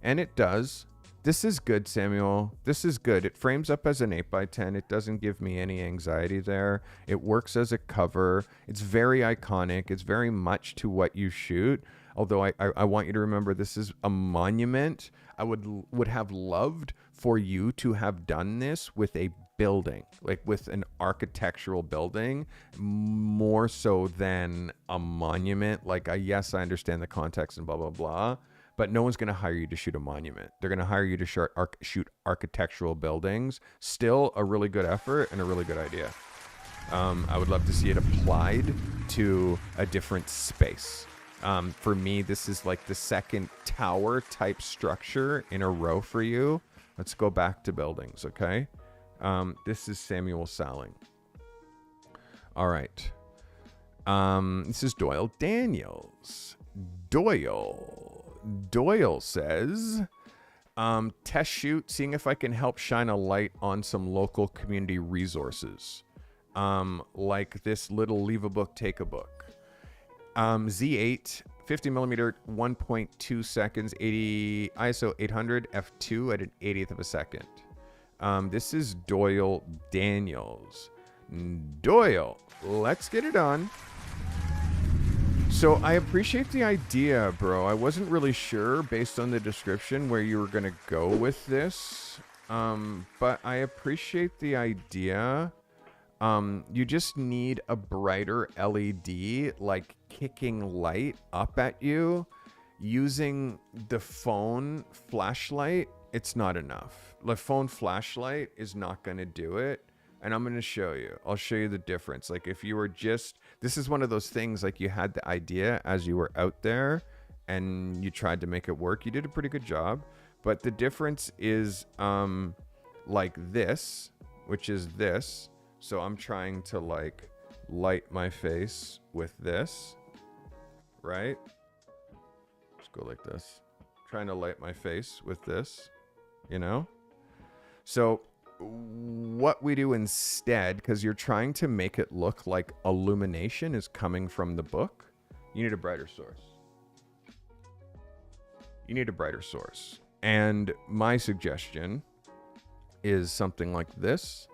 And it does. This is good, Samuel. This is good. It frames up as an 8x10. It doesn't give me any anxiety there. It works as a cover. It's very iconic. It's very much to what you shoot. Although I want you to remember this is a monument. I would have loved for you to have done this with a building, like with an architectural building, more so than a monument. Like, yes, I understand the context and blah, blah, blah, but no one's going to hire you to shoot a monument. They're going to hire you to shoot architectural buildings. Still a really good effort and a really good idea. I would love to see it applied to a different space. For me, this is like the second tower type structure in a row for you. Let's go back to buildings, okay? This is Samuel Salling. All right. This is Doyle Daniels. Doyle says, test shoot, seeing if I can help shine a light on some local community resources. Like this little leave a book, take a book. Z8, 50 millimeter, 1.2 seconds, 80 ISO 800 f2 at an 80th of a second. This is Doyle Daniels. Doyle, let's get it on. So I appreciate the idea, bro. I wasn't really sure based on the description where you were going to go with this. But I appreciate the idea. You just need a brighter LED, like kicking light up at you. Using the phone flashlight, it's not enough. The phone flashlight is not going to do it. And I'm going to show you. I'll show you the difference. Like if you were just, this is one of those things, like you had the idea as you were out there and you tried to make it work. You did a pretty good job. But the difference is like this, which is this. So I'm trying to like light my face with this, right? Let's go like this. Trying to light my face with this, you know? So what we do instead, because you're trying to make it look like illumination is coming from the book, you need a brighter source. You need a brighter source. And my suggestion is something like this,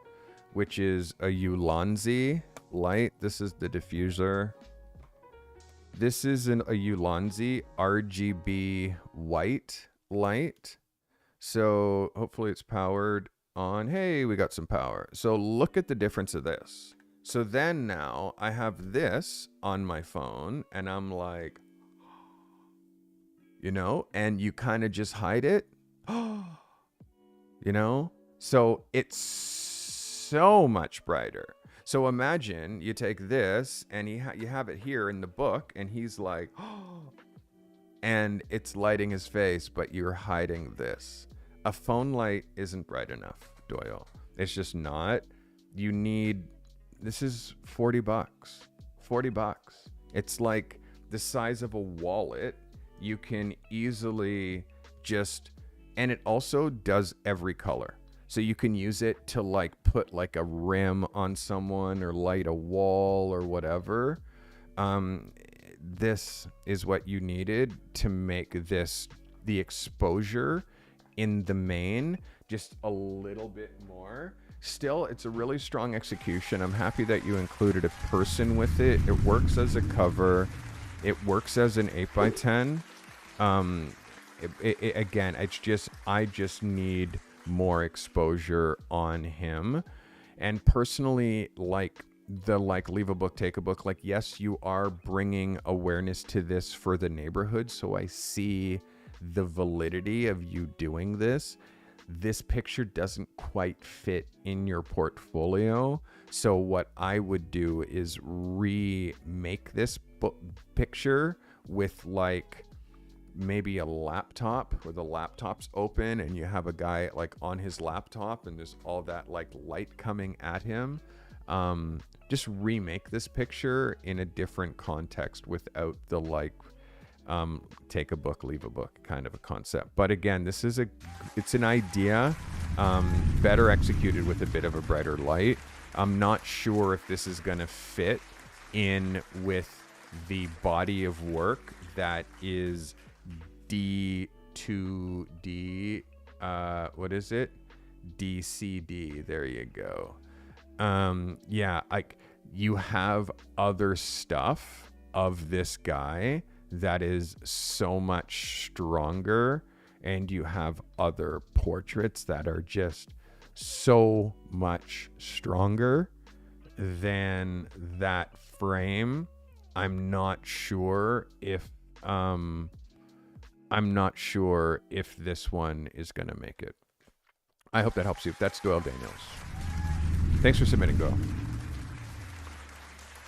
which is a Ulanzi light. This is the diffuser. This is a Ulanzi RGB white light. So hopefully it's powered on. Hey, we got some power. So look at the difference of this. So then now I have this on my phone and I'm like, you know, and you kind of just hide it. You know, so it's so much brighter. So imagine you take this and you have it here in the book and he's like, and it's lighting his face, but you're hiding this. A phone light isn't bright enough, Doyle. It's just not. You need, this is $40. $40. It's like the size of a wallet. You can easily just, and it also does every color. So you can use it to like put like a rim on someone or light a wall or whatever. This is what you needed to make this the exposure in the main just a little bit more. Still, it's a really strong execution. I'm happy that you included a person with it. It works as a cover. It works as an 8x10. Again, it's just, I just need more exposure on him. And personally, like the leave a book, take a book, like, yes, you are bringing awareness to this for the neighborhood. So I see the validity of you doing this. This picture doesn't quite fit in your portfolio. So what I would do is remake this picture with like maybe a laptop where the laptop's open and you have a guy like on his laptop and there's all that like light coming at him. Just remake this picture in a different context without the like take a book, leave a book kind of a concept. But again, it's an idea, better executed with a bit of a brighter light. I'm not sure if this is going to fit in with the body of work that is D2D, what is it? DCD. There you go. Yeah, like you have other stuff of this guy that is so much stronger, and you have other portraits that are just so much stronger than that frame. I'm not sure if this one is gonna make it. I hope that helps you. That's Doyle Daniels. Thanks for submitting, Doyle.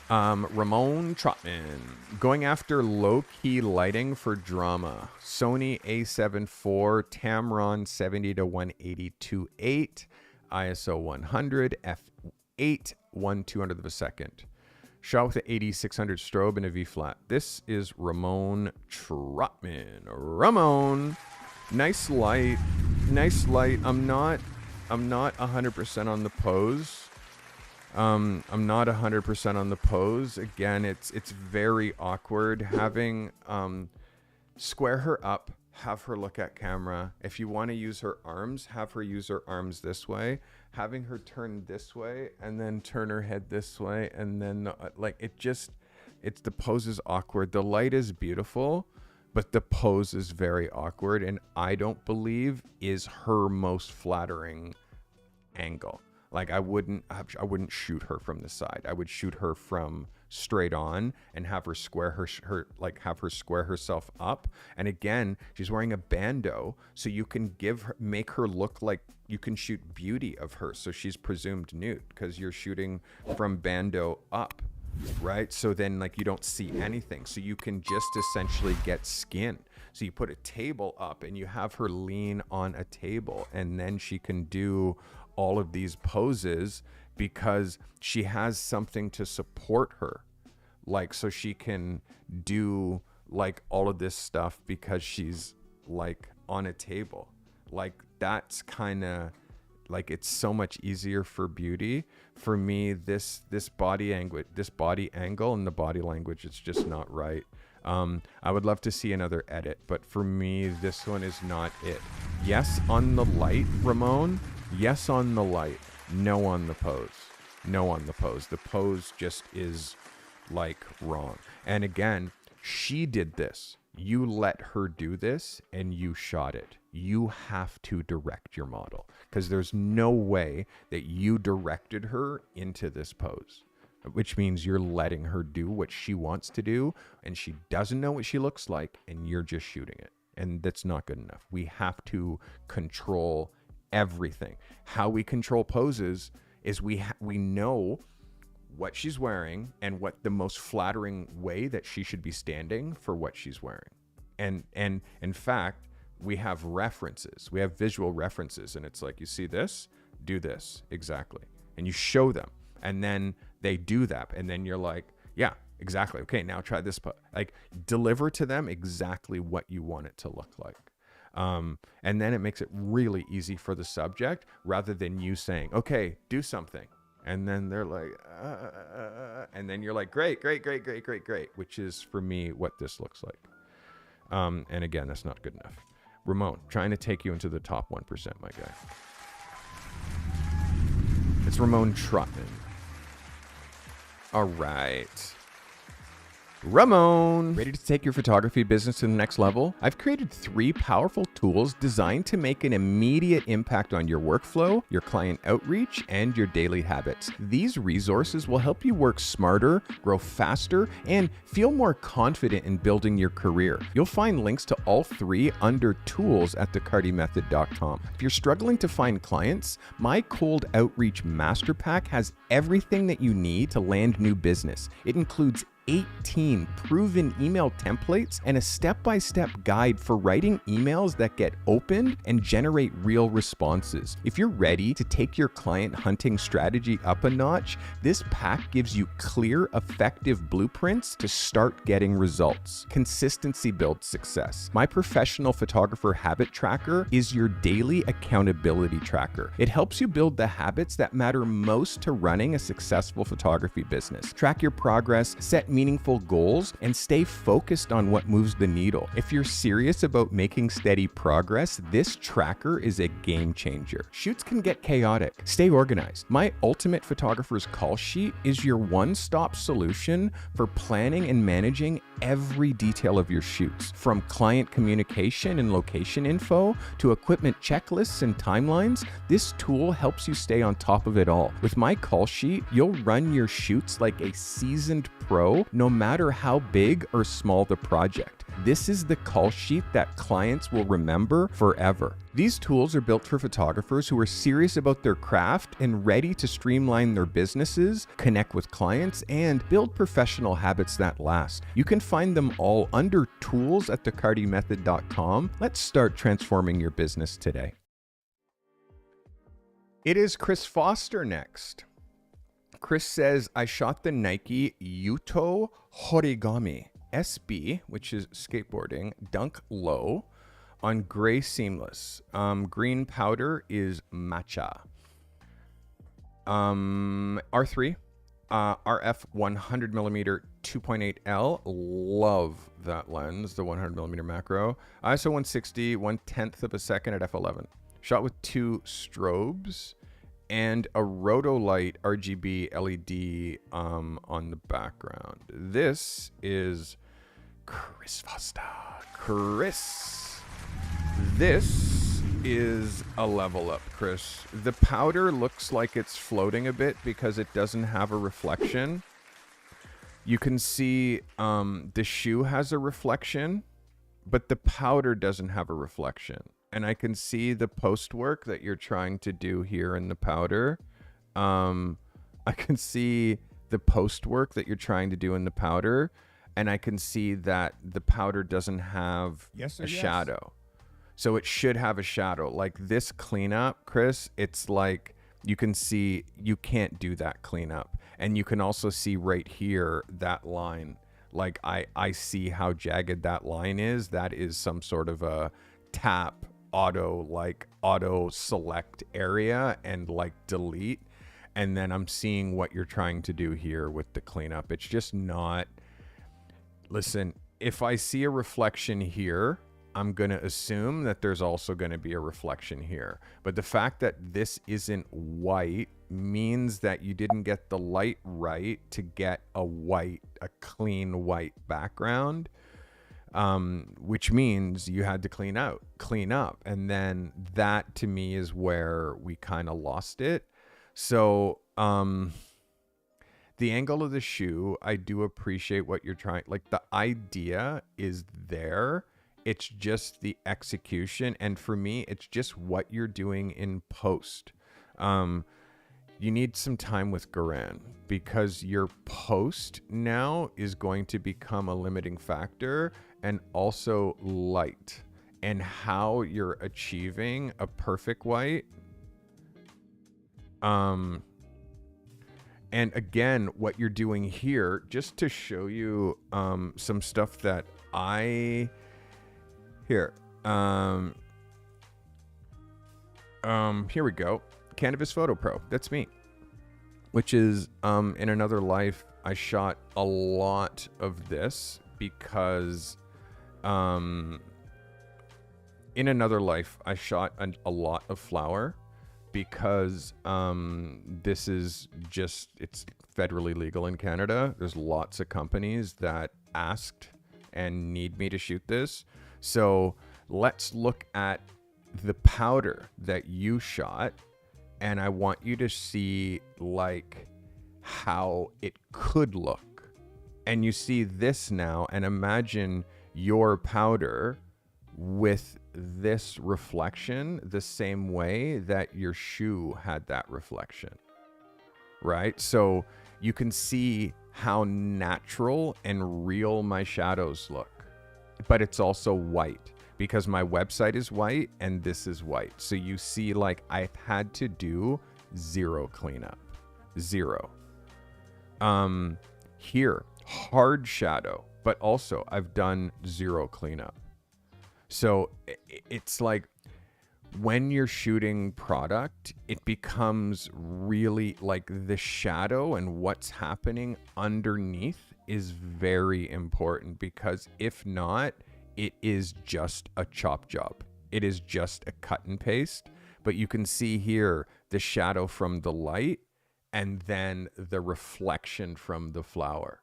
Ramon Trotman, going after low-key lighting for drama. Sony A7 IV, Tamron 70 to 182.8, ISO 100, f8, 1/200 of a second. Shot with an 8600 strobe and a V flat. This is Ramon Trotman. Ramon, nice light. I'm not 100% on the pose. I'm not 100% on the pose. Again, it's very awkward having square her up, have her look at camera. If you want to use her arms, have her use her arms this way, having her turn this way and then turn her head this way, and then the pose is awkward. The light is beautiful, but the pose is very awkward, and I don't believe is her most flattering angle. Like I wouldn't shoot her from the side. I would shoot her from straight on and have her square have her square herself up. And again, she's wearing a bandeau, so you can make her look like you can shoot beauty of her. So she's presumed nude because you're shooting from bandeau up, right? So then like you don't see anything. So you can just essentially get skin. So you put a table up and you have her lean on a table, and then she can do all of these poses because she has something to support her. Like, so she can do like all of this stuff because she's like on a table. Like that's kind of like, it's so much easier for beauty. For me, this body angle and the body language, it's just not right. I would love to see another edit, but for me, this one is not it. Yes, on the light, Ramon. Yes, on the light. No on the pose. No on the pose. The pose just is like wrong. And again, she did this. You let her do this and you shot it. You have to direct your model because there's no way that you directed her into this pose, which means you're letting her do what she wants to do, and she doesn't know what she looks like, and you're just shooting it. And that's not good enough. We have to control everything. How we control poses is we know what she's wearing and what the most flattering way that she should be standing for what she's wearing. And in fact, we have references. We have visual references, and it's like, you see this? Do this. Exactly. And you show them, and then they do that, and then you're like, yeah, exactly. Okay, now try this. Like, deliver to them exactly what you want it to look like. And then it makes it really easy for the subject, rather than you saying, okay, do something. And then they're like, and then you're like, great, which is for me what this looks like. And again, that's not good enough. Ramon, trying to take you into the top 1%, my guy. It's Ramon Trotman. All right. Ramon, ready to take your photography business to the next level? I've created 3 powerful tools designed to make an immediate impact on your workflow, your client outreach, and your daily habits. These resources will help you work smarter, grow faster, and feel more confident in building your career. You'll find links to all 3 under tools at thecartymethod.com. If you're struggling to find clients, my Cold Outreach Master Pack has everything that you need to land new business. It includes 18 proven email templates and a step-by-step guide for writing emails that get opened and generate real responses. If you're ready to take your client hunting strategy up a notch, this pack gives you clear, effective blueprints to start getting results. Consistency builds success. My professional photographer habit tracker is your daily accountability tracker. It helps you build the habits that matter most to running a successful photography business. Track your progress, set meaningful goals, and stay focused on what moves the needle. If you're serious about making steady progress, this tracker is a game changer. Shoots can get chaotic. Stay organized. My Ultimate Photographer's Call Sheet is your one-stop solution for planning and managing every detail of your shoots. From client communication and location info to equipment checklists and timelines, this tool helps you stay on top of it all. With my call sheet, you'll run your shoots like a seasoned pro, no matter how big or small the project. This is the call sheet that clients will remember forever. These tools are built for photographers who are serious about their craft and ready to streamline their businesses, connect with clients, and build professional habits that last. You can find them all under tools at thecartymethod.com. Let's start transforming your business today. It is Chris Foster next. Chris says, I shot the Nike Yuto Horigami SB, which is skateboarding, dunk low on gray seamless. Green powder is matcha. R3, RF 100 millimeter 2.8L. Love that lens, the 100 millimeter macro. ISO 160, 1/10 of a second at f11. Shot with 2 strobes and a Rotolight RGB LED on the background. This is Chris Foster. Chris, this is a level up, Chris. The powder looks like it's floating a bit because it doesn't have a reflection. You can see the shoe has a reflection, but the powder doesn't have a reflection. And I can see the post work that you're trying to do here in the powder. I can see the post work that you're trying to do in the powder. And I can see that the powder doesn't have a shadow. So it should have a shadow. Like this cleanup, Chris, it's like you can see you can't do that cleanup. And you can also see right here that line. Like I see how jagged that line is. That is some sort of a tap auto select area and like delete. And then I'm seeing what you're trying to do here with the cleanup. It's just not. Listen, if I see a reflection here, I'm going to assume that there's also going to be a reflection here. But the fact that this isn't white means that you didn't get the light right to get a clean white background, which means you had to clean up. And then that to me is where we kind of lost it. So, the angle of the shoe, I do appreciate what you're trying. Like the idea is there. It's just the execution. And for me, it's just what you're doing in post. You need some time with Garan because your post now is going to become a limiting factor, and also light and how you're achieving a perfect white. And again, what you're doing here, just to show you some stuff that here we go. Cannabis Photo Pro, that's me. Which is in another life, I shot a lot of this because in another life, I shot a lot of flower. Because this is just, it's federally legal in Canada. There's lots of companies that asked and need me to shoot this. So let's look at the powder that you shot. And I want you to see like how it could look. And you see this now, and imagine your powder with this reflection the same way that your shoe had that reflection, right? So you can see how natural and real my shadows look, but it's also white because my website is white and this is white. So you see, like, I've had to do zero cleanup, zero. Here, hard shadow, but also I've done zero cleanup. So it's like when you're shooting product, it becomes really like the shadow and what's happening underneath is very important, because if not, it is just a chop job. It is just a cut and paste. But you can see here the shadow from the light and then the reflection from the flower.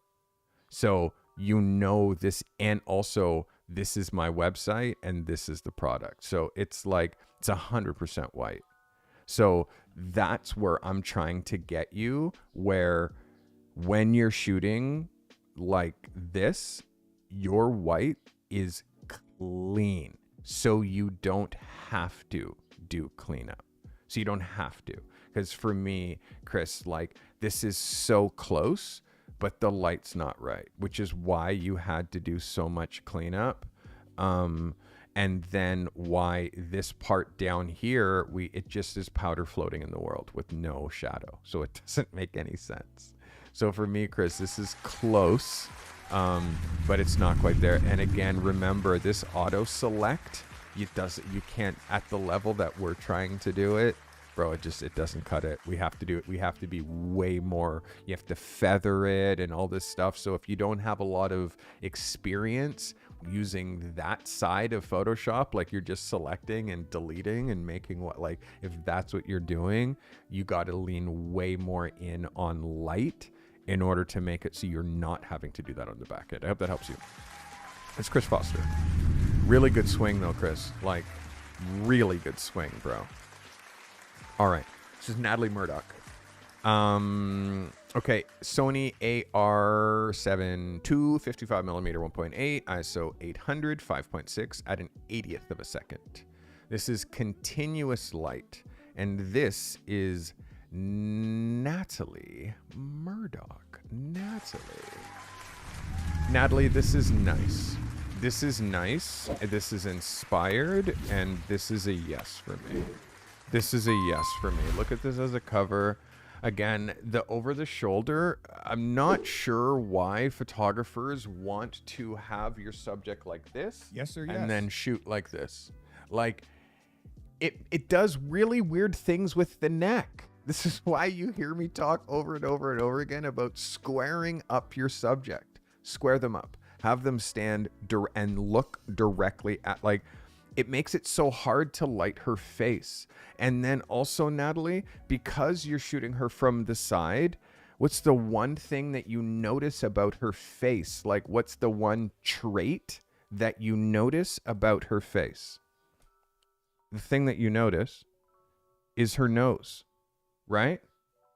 So you know this, and also this is my website and this is the product. So it's like, it's 100% white. So that's where I'm trying to get you, where when you're shooting like this, your white is clean. So you don't have to do cleanup. So you don't have to. Because for me, Chris, like this is so close, but the light's not right, which is why you had to do so much cleanup. And then why this part down here, it just is powder floating in the world with no shadow. So it doesn't make any sense. So for me, Chris, this is close, but it's not quite there. And again, remember this auto select, you can't at the level that we're trying to do it, bro. It doesn't cut it. We have to do it. We have to be way more. You have to feather it and all this stuff. So if you don't have a lot of experience using that side of Photoshop, like you're just selecting and deleting and making if that's what you're doing, you got to lean way more in on light in order to make it so you're not having to do that on the back end. I hope that helps you. It's Chris Foster. Really good swing though, Chris. Like really good swing, bro. All right. This is Natalie Murdoch. Okay, Sony AR7 II 55mm 1.8 ISO 800 5.6 at an 80th of a second. This is continuous light, and this is Natalie Murdoch. Natalie, this is nice. This is nice. This is inspired, and this is a yes for me. This is a yes for me. Look at this as a cover. Again, the over the shoulder, I'm not sure why photographers want to have your subject like this. Yes or yes. And then shoot like this. Like, it does really weird things with the neck. This is why you hear me talk over and over and over again about squaring up your subject. Square them up. Have them stand and look directly at, it makes it so hard to light her face. And then also, Natalie, because you're shooting her from the side, what's the one thing that you notice about her face? Like, what's the one trait that you notice about her face? The thing that you notice is her nose, right?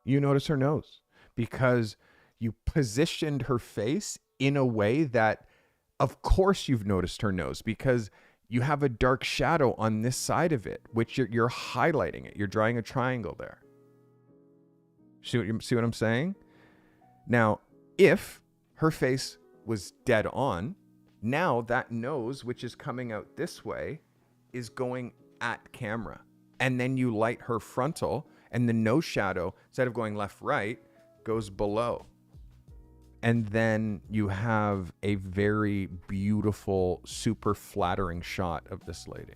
You notice her nose because you positioned her face in a way that, of course, you've noticed her nose because you have a dark shadow on this side of it, which you're highlighting it. You're drawing a triangle there. See what I'm saying? Now, if her face was dead on, now that nose, which is coming out this way, is going at camera. And then you light her frontal, and the nose shadow, instead of going left-right, goes below. And then you have a very beautiful, super flattering shot of this lady.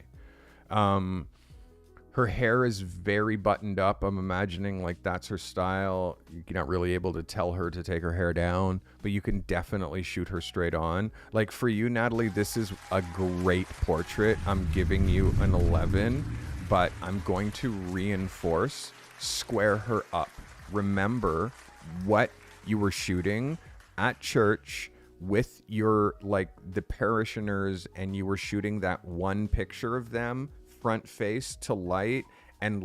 Her hair is very buttoned up. I'm imagining like that's her style. You're not really able to tell her to take her hair down, but you can definitely shoot her straight on. Like for you, Natalie, this is a great portrait. I'm giving you an 11, but I'm going to reinforce, square her up. Remember what you were shooting at church with your the parishioners, and you were shooting that one picture of them front face to light, and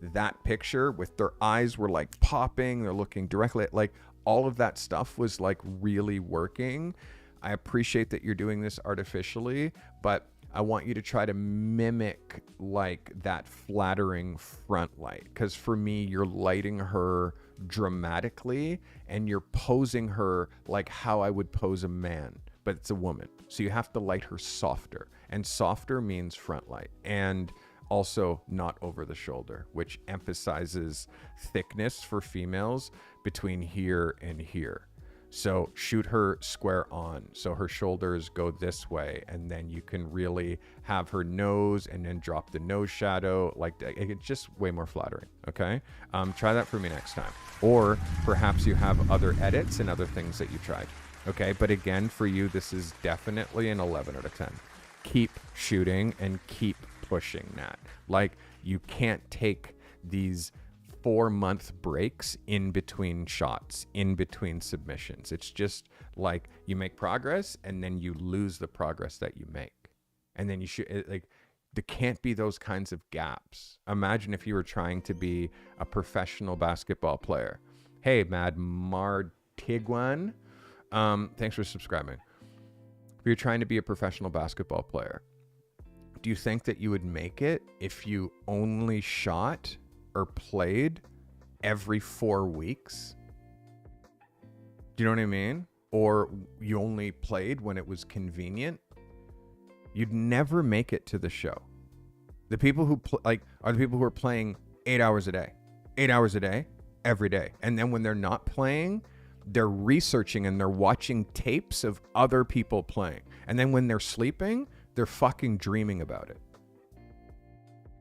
that picture with their eyes were popping, they're looking directly at, all of that stuff was really working. I appreciate that you're doing this artificially, but I want you to try to mimic that flattering front light, because for me, you're lighting her dramatically and you're posing her like how I would pose a man, but it's a woman. So you have to light her softer, and softer means front light, and also not over the shoulder, which emphasizes thickness for females between here and here. So shoot her square on, so her shoulders go this way, and then you can really have her nose and then drop the nose shadow. It's just way more flattering. Okay, try that for me next time, or perhaps you have other edits and other things that you tried. Okay, but again, for you, this is definitely an 11 out of 10. Keep shooting and keep pushing that. You can't take these 4-month breaks in between shots, in between submissions. It's just you make progress and then you lose the progress that you make. And then you shoot there can't be those kinds of gaps. Imagine if you were trying to be a professional basketball player. Hey, Mad Martiguan, thanks for subscribing. If you're trying to be a professional basketball player, do you think that you would make it if you only shot or played every 4 weeks? Do you know what I mean? Or you only played when it was convenient? you'd never make it to the show. The people who are the people who are playing 8 hours a day, every day. And then when they're not playing, they're researching and they're watching tapes of other people playing. And then when they're sleeping, they're fucking dreaming about it.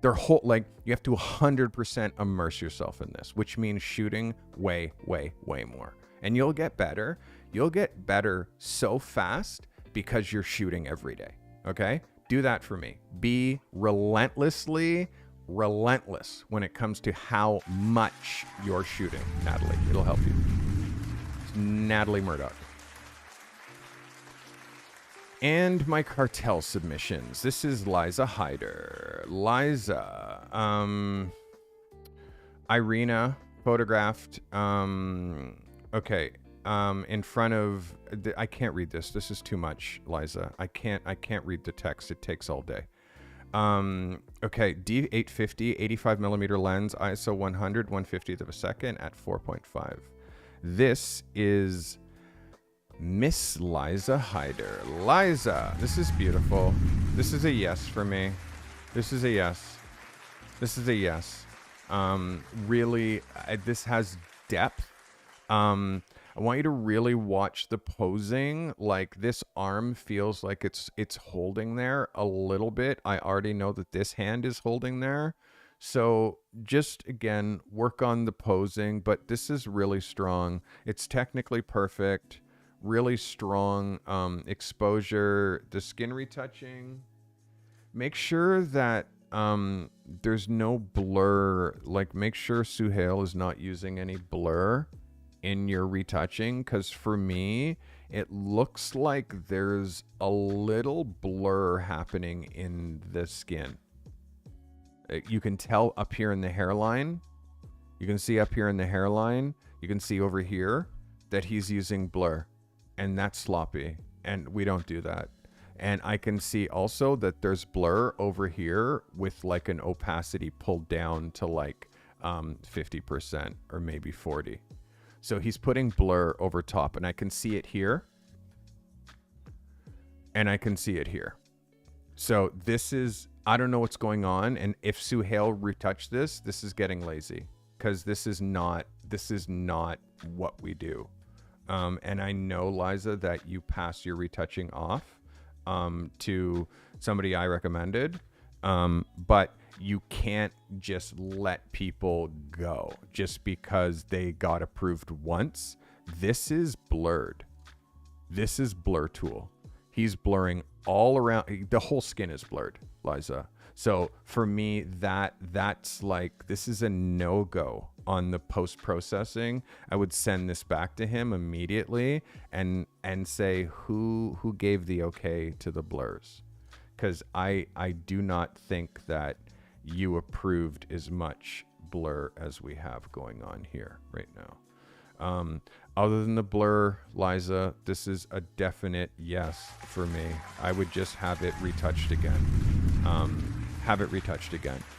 Their whole, you have to 100% immerse yourself in this, which means shooting way, way, way more. And you'll get better. You'll get better so fast because you're shooting every day. Okay? Do that for me. Be relentlessly relentless when it comes to how much you're shooting, Natalie. It'll help you. It's Natalie Murdoch. And my cartel submissions. This is Liza Hyder. Liza, Irina photographed, okay, in front of, I can't read this. This is too much, Liza. I can't read the text. It takes all day. Okay, D850, 85 millimeter lens, ISO 100, 1/50th of a second at 4.5. This is Miss Liza Hyder. Liza, this is beautiful. This is a yes for me. This is a yes. This is a yes. Really, this has depth. I want you to really watch the posing. Like, this arm feels like it's holding there a little bit. I already know that this hand is holding there. So just, again, work on the posing, but this is really strong. It's technically perfect. Really strong exposure. The skin retouching. Make sure that there's no blur. Like, make sure Suhail is not using any blur in your retouching, because for me, it looks like there's a little blur happening in the skin. You can tell up here in the hairline. You can see up here in the hairline. You can see over here that he's using blur. And that's sloppy, and we don't do that. And I can see also that there's blur over here with like an opacity pulled down to like 50% or maybe 40. So he's putting blur over top, and I can see it here. And I can see it here. So this is, I don't know what's going on. And if Suhail retouched this, this is getting lazy, because this is not what we do. And I know, Liza, that you pass your retouching off to somebody I recommended, but you can't just let people go just because they got approved once. This is blurred. This is blur tool. He's blurring all around. The whole skin is blurred, Liza. So for me, that's like, this is a no-go on the post-processing. I would send this back to him immediately and say who gave the okay to the blurs, because I do not think that you approved as much blur as we have going on here right now. Other than the blur, Liza, this is a definite yes for me. I would just have it retouched again.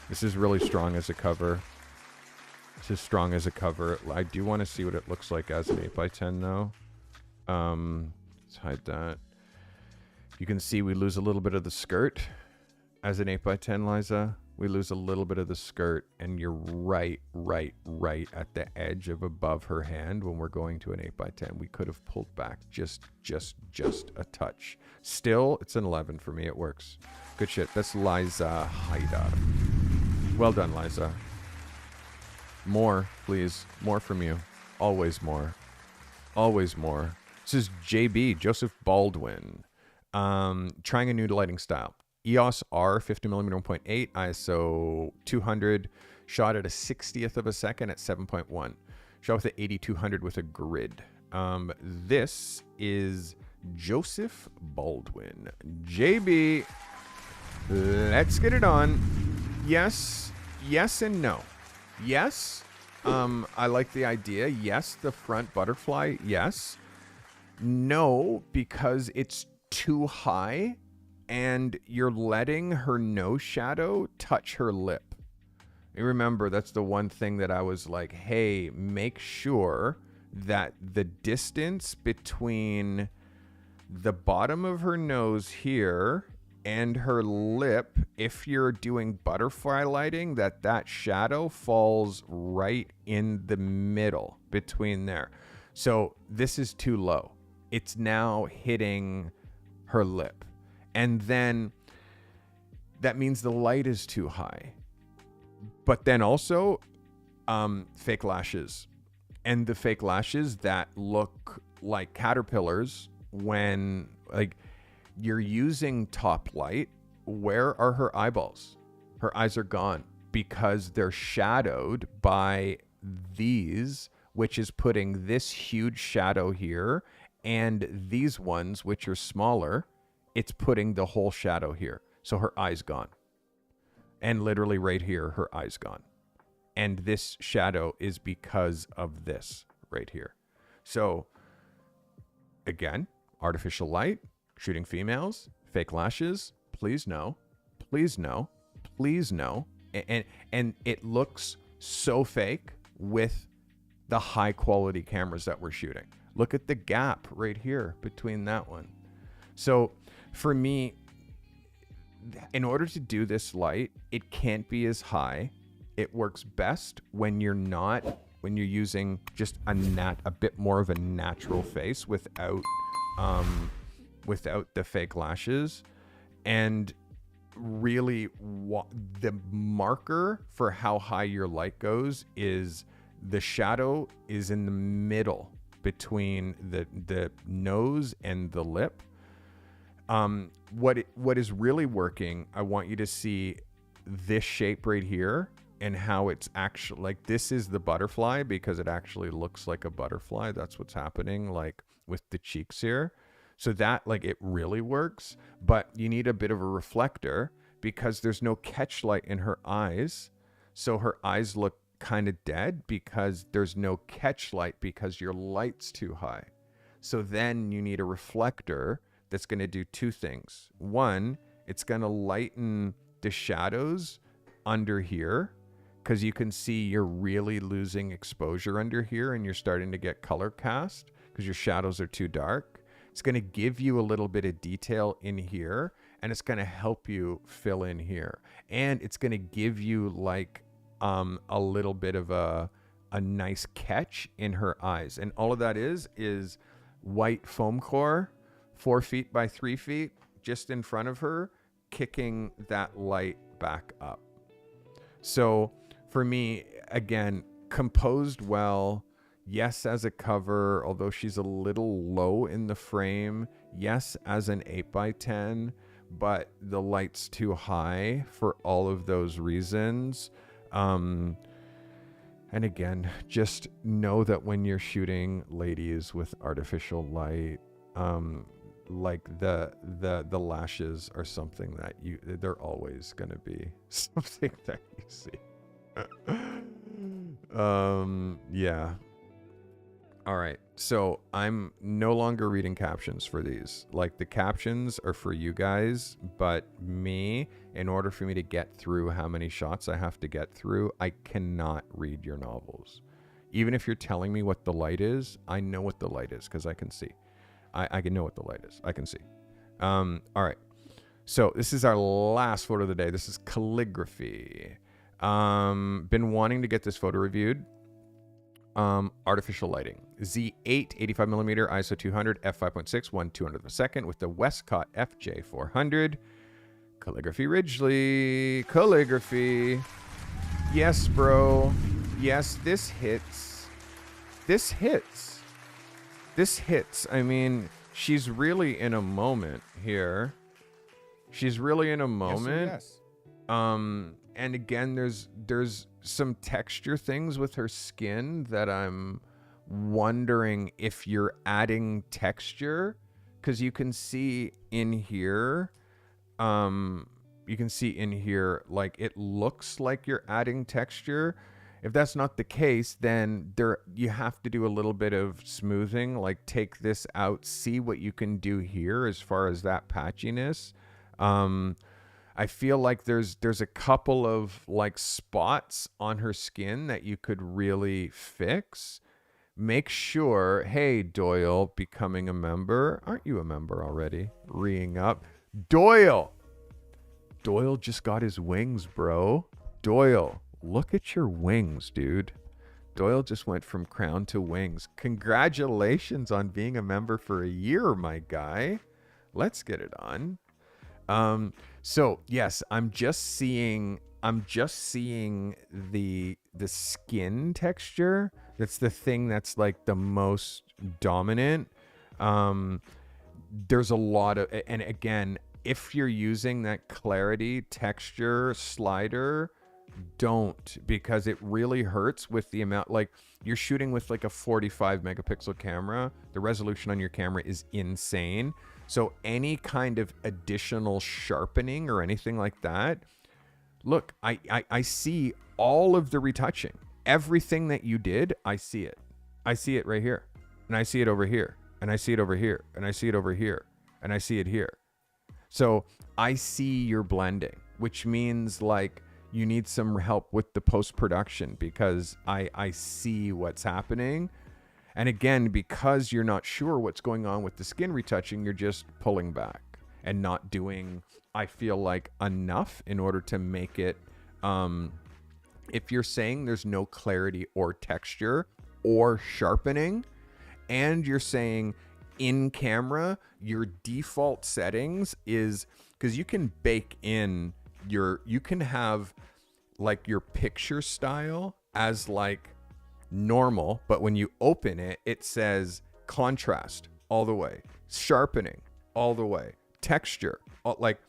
This is really strong as a cover. It's as strong as a cover. I do want to see what it looks like as an 8x10 though. Let's hide that. You can see we lose a little bit of the skirt as an 8x10, Liza. We lose a little bit of the skirt, and you're right at the edge of above her hand when we're going to an 8x10. We could have pulled back just a touch. Still, it's an 11 for me. It works. Good shit. That's Liza Hyder. Well done, Liza. More, please. More from you. Always more. Always more. This is JB, Joseph Baldwin. Trying a new lighting style. EOS R 50mm 1.8, ISO 200, shot at a 60th of a second at 7.1. Shot with the 8200 with a grid. This is Joseph Baldwin. JB, let's get it on. Yes and no. Yes, I like the idea. Yes, the front butterfly. Yes. No, because it's too high and you're letting her nose shadow touch her lip. You remember, that's the one thing that I was like, hey, make sure that the distance between the bottom of her nose here and her lip, if you're doing butterfly lighting, that shadow falls right in the middle between there. So this is too low. It's now hitting her lip. And then that means the light is too high. But then also fake lashes. And the fake lashes that look like caterpillars when like you're using top light. Where are her eyeballs? Her eyes are gone because they're shadowed by these, which is putting this huge shadow here, and these ones, which are smaller, it's putting the whole shadow here. So her eye's gone. And literally right here, her eye's gone. And this shadow is because of this right here. So again, artificial light, shooting females, fake lashes, please no, please no, please no. And it looks so fake with the high quality cameras that we're shooting. Look at the gap right here between that one. So for me, in order to do this light, it can't be as high. It works best when you're using just a bit more of a natural face without the fake lashes. And really the marker for how high your light goes is the shadow is in the middle between the nose and the lip. What is really working, I want you to see this shape right here and how it's actually like, this is the butterfly because it actually looks like a butterfly. That's what's happening like with the cheeks here. So that like it really works, but you need a bit of a reflector because there's no catch light in her eyes. So her eyes look kind of dead because there's no catch light because your light's too high. So then you need a reflector that's going to do two things. One, it's going to lighten the shadows under here because you can see you're really losing exposure under here and you're starting to get color cast because your shadows are too dark. It's going to give you a little bit of detail in here and it's going to help you fill in here. And it's going to give you like a little bit of a nice catch in her eyes. And all of that is white foam core, 4 feet by 3 feet, just in front of her, kicking that light back up. So for me, again, composed well. Yes, as a cover, although she's a little low in the frame. Yes, as an 8x10, but the light's too high for all of those reasons. And again, just know that when you're shooting ladies with artificial light, like the lashes are something that they're always going to be something that you see. Yeah. All right. So I'm no longer reading captions for these. Like the captions are for you guys, but me, in order for me to get through how many shots I have to get through, I cannot read your novels. Even if you're telling me what the light is, I know what the light is because I can see. I can know what the light is. I can see. All right. So this is our last photo of the day. This is calligraphy. Been wanting to get this photo reviewed. Artificial lighting. Z8 85mm ISO 200 f5.6 1/200th of a second with the Westcott FJ400. Calligraphy Ridgely. Calligraphy. Yes, bro. Yes, this hits. This hits. This hits. I mean, she's really in a moment here. She's really in a moment. Yes. And again, there's some texture things with her skin that I'm wondering if you're adding texture, because you can see in here, like it looks like you're adding texture. If that's not the case, then you have to do a little bit of smoothing, like take this out, see what you can do here as far as that patchiness. I feel like there's a couple of like spots on her skin that you could really fix. Make sure, hey, Doyle, becoming a member. Aren't you a member already? Reeing up. Doyle, Doyle just got his wings, bro. Doyle, look at your wings, dude. Doyle just went from crown to wings. Congratulations on being a member for a year, my guy. Let's get it on. So yes, I'm just seeing the skin texture. That's the thing that's like the most dominant. There's a lot of, and again, if you're using that clarity texture slider, don't, because it really hurts with the amount. Like, you're shooting with like a 45 megapixel camera. The resolution on your camera is insane. So any kind of additional sharpening or anything like that, look, I see all of the retouching. Everything that you did, I see it. I see it right here. And I see it over here. And I see it over here. And I see it over here. And I see it here. So I see your blending, which means like you need some help with the post-production, because I see what's happening. And again, because you're not sure what's going on with the skin retouching, you're just pulling back and not doing, I feel like, enough in order to make it, if you're saying there's no clarity or texture or sharpening, and you're saying in camera, your default settings is, because you can bake in you can have like your picture style as like normal, but when you open it, it says contrast all the way, sharpening all the way, texture, like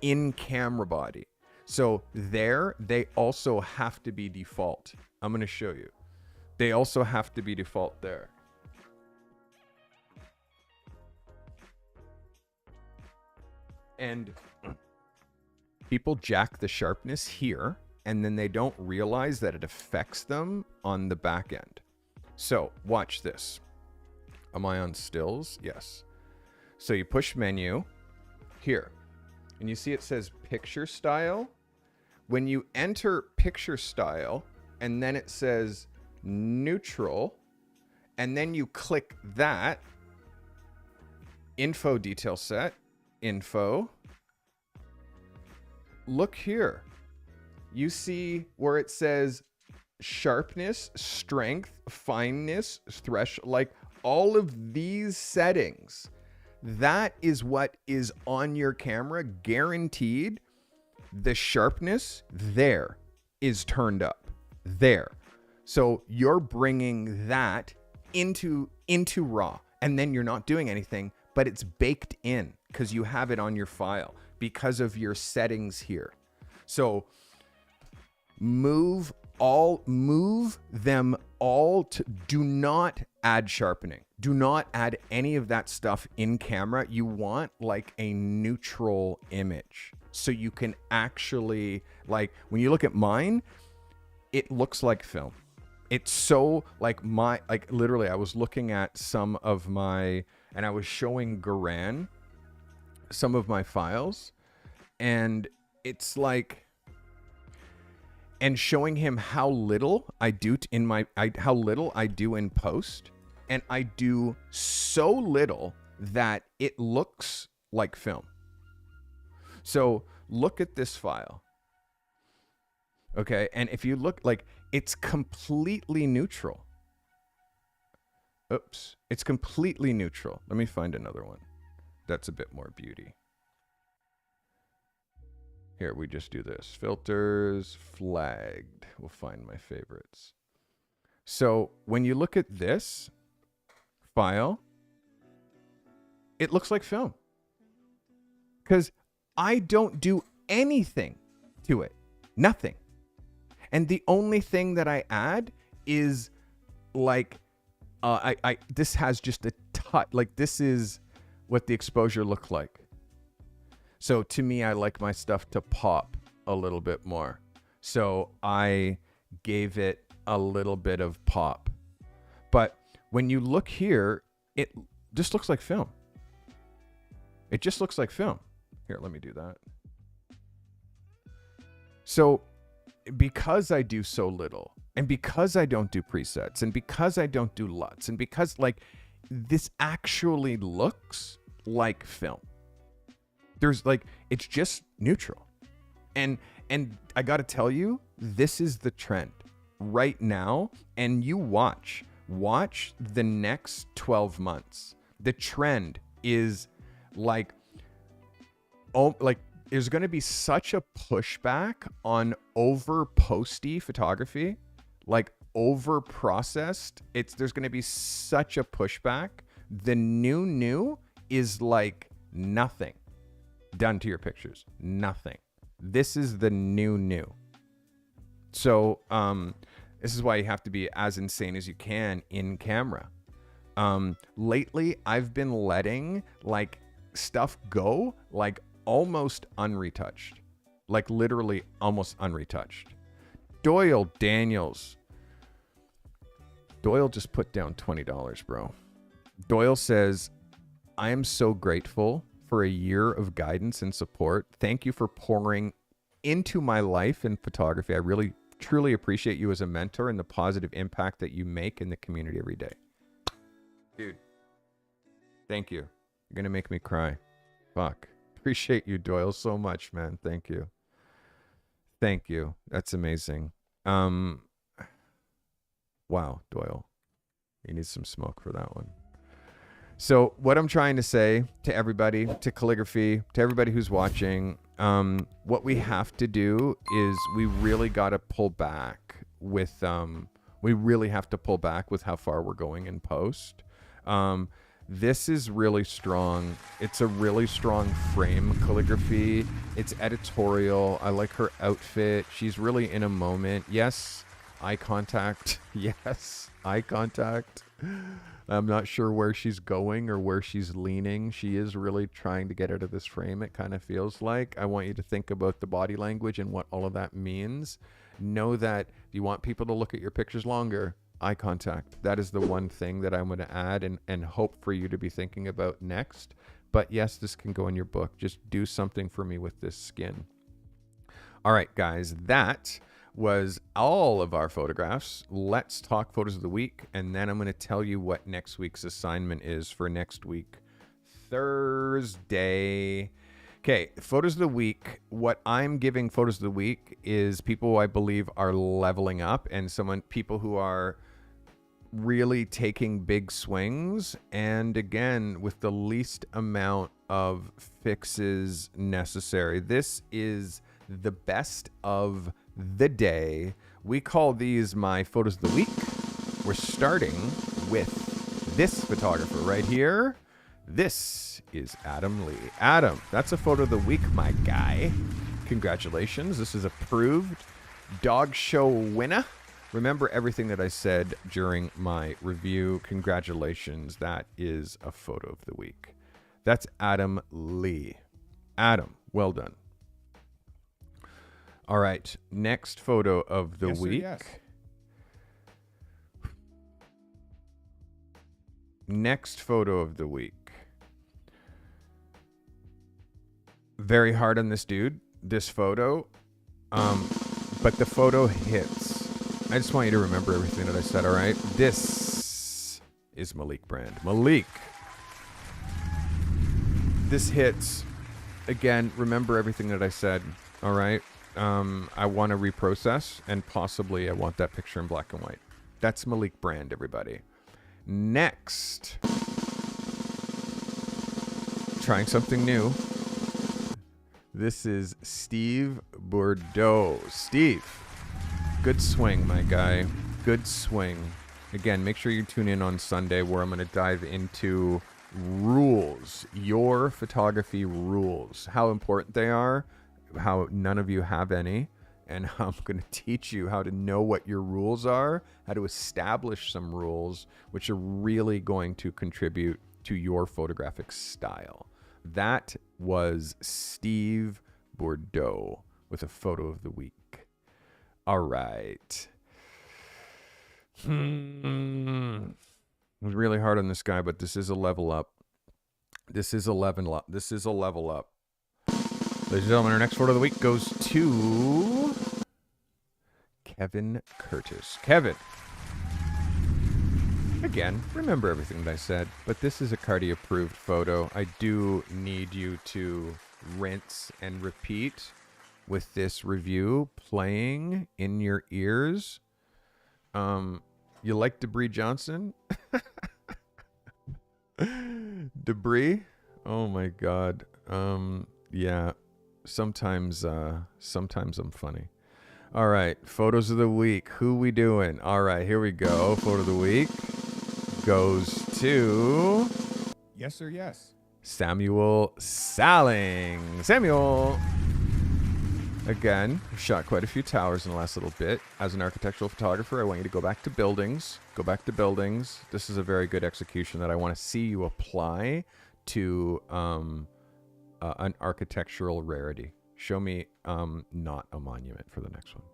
in camera body. So there, they also have to be default. I'm going to show you. They also have to be default there. And people jack the sharpness here, and then they don't realize that it affects them on the back end. So watch this. Am I on stills? Yes. So you push menu here, and you see it says picture style. When you enter picture style, and then it says neutral, and then you click that, info detail set, info, look here. You see where it says sharpness, strength, fineness, threshold, like all of these settings. That is what is on your camera, guaranteed. The sharpness there is turned up there. So you're bringing that into RAW, and then you're not doing anything, but it's baked in because you have it on your file because of your settings here. So move them all to, do not add sharpening. Do not add any of that stuff in camera. You want like a neutral image. So you can actually, like, when you look at mine, it looks like film. It's so like literally I was looking at some of my, and I was showing Garan some of my files, and it's like, and showing him how little I do how little I do in post, and I do so little that it looks like film. So look at this file. Okay, and if you look, like, it's completely neutral. Oops, it's completely neutral. Let me find another one that's a bit more beauty. Here, we just do this. Filters, flagged. We'll find my favorites. So when you look at this file, it looks like film. Because I don't do anything to it. Nothing. And the only thing that I add is like, this has just a touch, like this is what the exposure looked like. So to me, I like my stuff to pop a little bit more. So I gave it a little bit of pop. But when you look here, it just looks like film. It just looks like film. Here, let me do that. So because I do so little, and because I don't do presets, and because I don't do LUTs, and because like this actually looks like film. There's like, it's just neutral. And I got to tell you, this is the trend right now. And you watch the next 12 months. The trend is like, there's going to be such a pushback on over posty photography, like over processed. There's going to be such a pushback. The new is like nothing done to your pictures. Nothing. This is the new. So this is why you have to be as insane as you can in camera. Lately, I've been letting like stuff go like almost unretouched, like literally almost unretouched. Doyle Daniels. Doyle just put down $20, bro. Doyle says, I am so grateful for a year of guidance and support. Thank you for pouring into my life in photography. I really, truly appreciate you as a mentor and the positive impact that you make in the community every day. Dude, thank you. You're going to make me cry. Fuck. Appreciate you, Doyle, so much, man. Thank you. Thank you. That's amazing. Wow, Doyle. You need some smoke for that one. So what I'm trying to say to everybody, to calligraphy, to everybody who's watching, what we have to do is we really got to pull back with, how far we're going in post. This is really strong. It's a really strong frame calligraphy. It's editorial. I like her outfit. She's really in a moment. Yes, eye contact. Yes, eye contact. I'm not sure where she's going or where she's leaning. She is really trying to get out of this frame, it kind of feels like. I want you to think about the body language and what all of that means. Know that if you want people to look at your pictures longer, eye contact. That is the one thing that I'm going to add and hope for you to be thinking about next. But yes, this can go in your book. Just do something for me with this skin. All right, guys, that was all of our photographs. Let's talk photos of the week, and then I'm going to tell you what next week's assignment is for next week, Thursday. Okay, photos of the week. What I'm giving photos of the week is people who I believe are leveling up, and people who are really taking big swings, and again, with the least amount of fixes necessary. This is the best of the day. We call these my photos of the week. We're starting with this photographer right here. This is Adam Lee. Adam, that's a photo of the week, my guy. Congratulations. This is approved. Dog show winner. Remember everything that I said during my review. Congratulations. That is a photo of the week. That's Adam Lee. Adam, well done. All right, next photo of the week. Yes. Next photo of the week. Very hard on this dude, this photo, but the photo hits. I just want you to remember everything that I said, all right? This is Malik Brand. Malik. This hits. Again, remember everything that I said, all right? I want to reprocess, and possibly I want that picture in black and white. That's Malik Brand, everybody. Next, trying something new. This is Steve Bordeaux. Steve, good swing, my guy. Good swing. Again, make sure you tune in on Sunday where I'm going to dive into rules, your photography rules, how important they are, how none of you have any, and I'm going to teach you how to know what your rules are, how to establish some rules which are really going to contribute to your photographic style. That was Steve Bordeaux with a photo of the week. All right. It was really hard on this guy, but this is a level up. This is a level up. This is a level up. Ladies and gentlemen, our next photo of the week goes to Kevin Curtis. Kevin. Again, remember everything that I said, but this is a Carty approved photo. I do need you to rinse and repeat with this review playing in your ears. You like Debris Johnson? Debris? Oh my God. Yeah. Sometimes I'm funny. All right, photos of the week. Who we doing? All right, here we go. Photo of the week goes to Yes or yes? Samuel Salling. Samuel! Again, shot quite a few towers in the last little bit. As an architectural photographer, I want you to go back to buildings. Go back to buildings. This is a very good execution that I want to see you apply to an architectural rarity. Show me not a monument for the next one.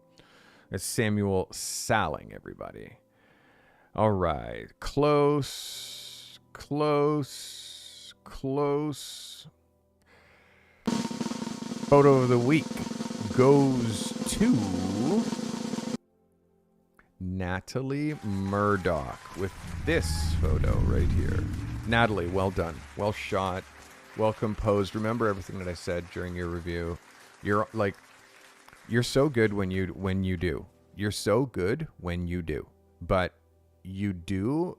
It's Samuel Salling, everybody. All right. Close. Photo of the week goes to Natalie Murdoch with this photo right here. Natalie, well done. Well shot. Well composed. Remember everything that I said during your review. You're so good when you do. You're so good when you do. But you do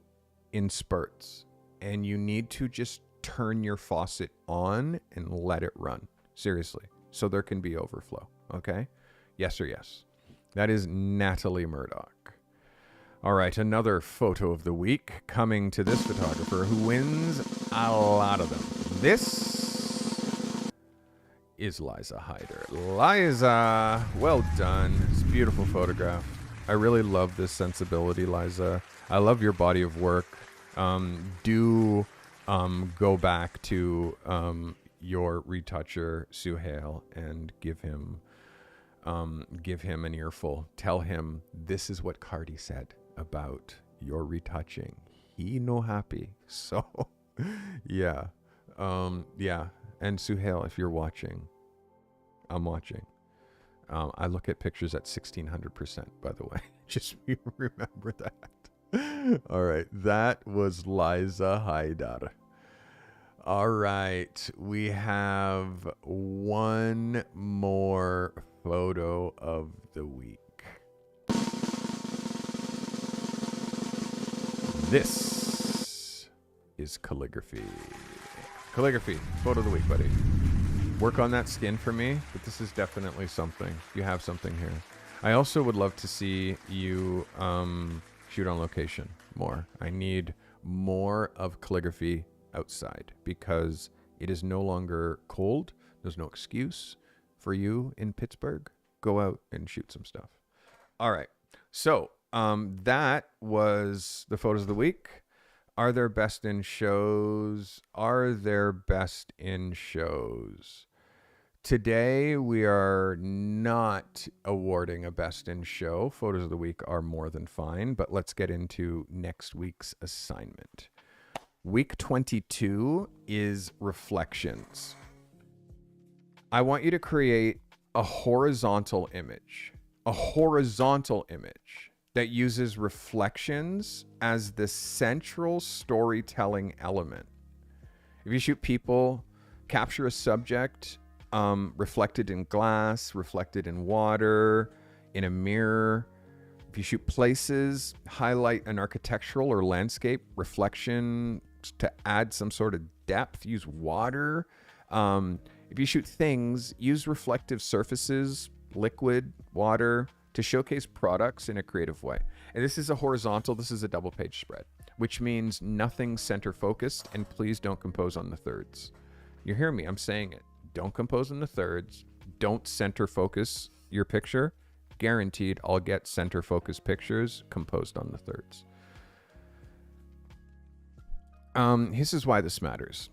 in spurts. And you need to just turn your faucet on and let it run. Seriously. So there can be overflow. Okay? Yes or yes. That is Natalie Murdoch. All right, another photo of the week coming to this photographer who wins a lot of them. This is Liza Hyder. Liza, well done. It's a beautiful photograph. I really love this sensibility, Liza. I love your body of work. Do go back to your retoucher, Suhail, and give him an earful. Tell him this is what Carty said about your retouching. He no happy. So, yeah. Yeah. And Suhail, if you're watching, I'm watching. I look at pictures at 1600%, by the way. Just remember that. All right. That was Liza Hyder. All right. We have one more photo of the week. This is calligraphy. Calligraphy. Photo of the week, buddy. Work on that skin for me, but this is definitely something. You have something here. I also would love to see you shoot on location more. I need more of calligraphy outside because it is no longer cold. There's no excuse for you in Pittsburgh. Go out and shoot some stuff. All right. So that was the photos of the week. Are there best in shows? Are there best in shows? Today, we are not awarding a best in show. Photos of the week are more than fine, but let's get into next week's assignment. Week 22 is reflections. I want you to create a horizontal image that uses reflections as the central storytelling element. If you shoot people, capture a subject reflected in glass, reflected in water, in a mirror. If you shoot places, highlight an architectural or landscape reflection to add some sort of depth. Use water. If you shoot things, use reflective surfaces, liquid, water, to showcase products in a creative way. And this is a horizontal, this is a double page spread, which means nothing center focused, and please don't compose on the thirds. You hear me, I'm saying it. Don't compose on the thirds. Don't center focus your picture. Guaranteed I'll get center focus pictures composed on the thirds. This is why this matters.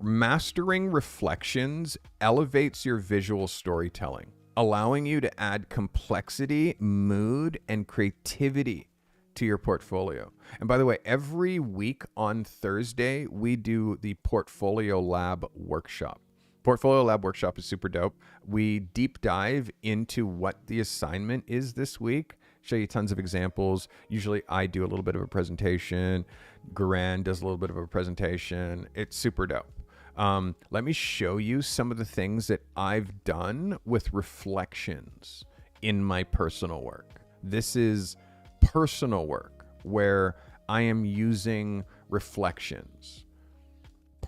Mastering reflections elevates your visual storytelling, allowing you to add complexity, mood, and creativity to your portfolio. And by the way, every week on Thursday, we do the Portfolio Lab workshop. Portfolio Lab workshop is super dope. We deep dive into what the assignment is this week, show you tons of examples. Usually I do a little bit of a presentation. Garan does a little bit of a presentation. It's super dope. Let me show you some of the things that I've done with reflections in my personal work. This is personal work where I am using reflections.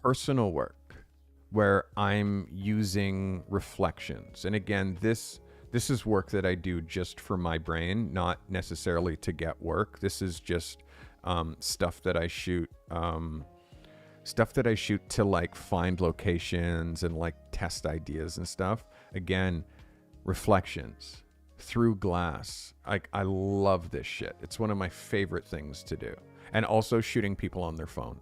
Personal work where I'm using reflections. And again, this is work that I do just for my brain, not necessarily to get work. This is just stuff that I shoot. Stuff that I shoot to like find locations and like test ideas and stuff. Again, reflections through glass. I love this shit. It's one of my favorite things to do. And also shooting people on their phone.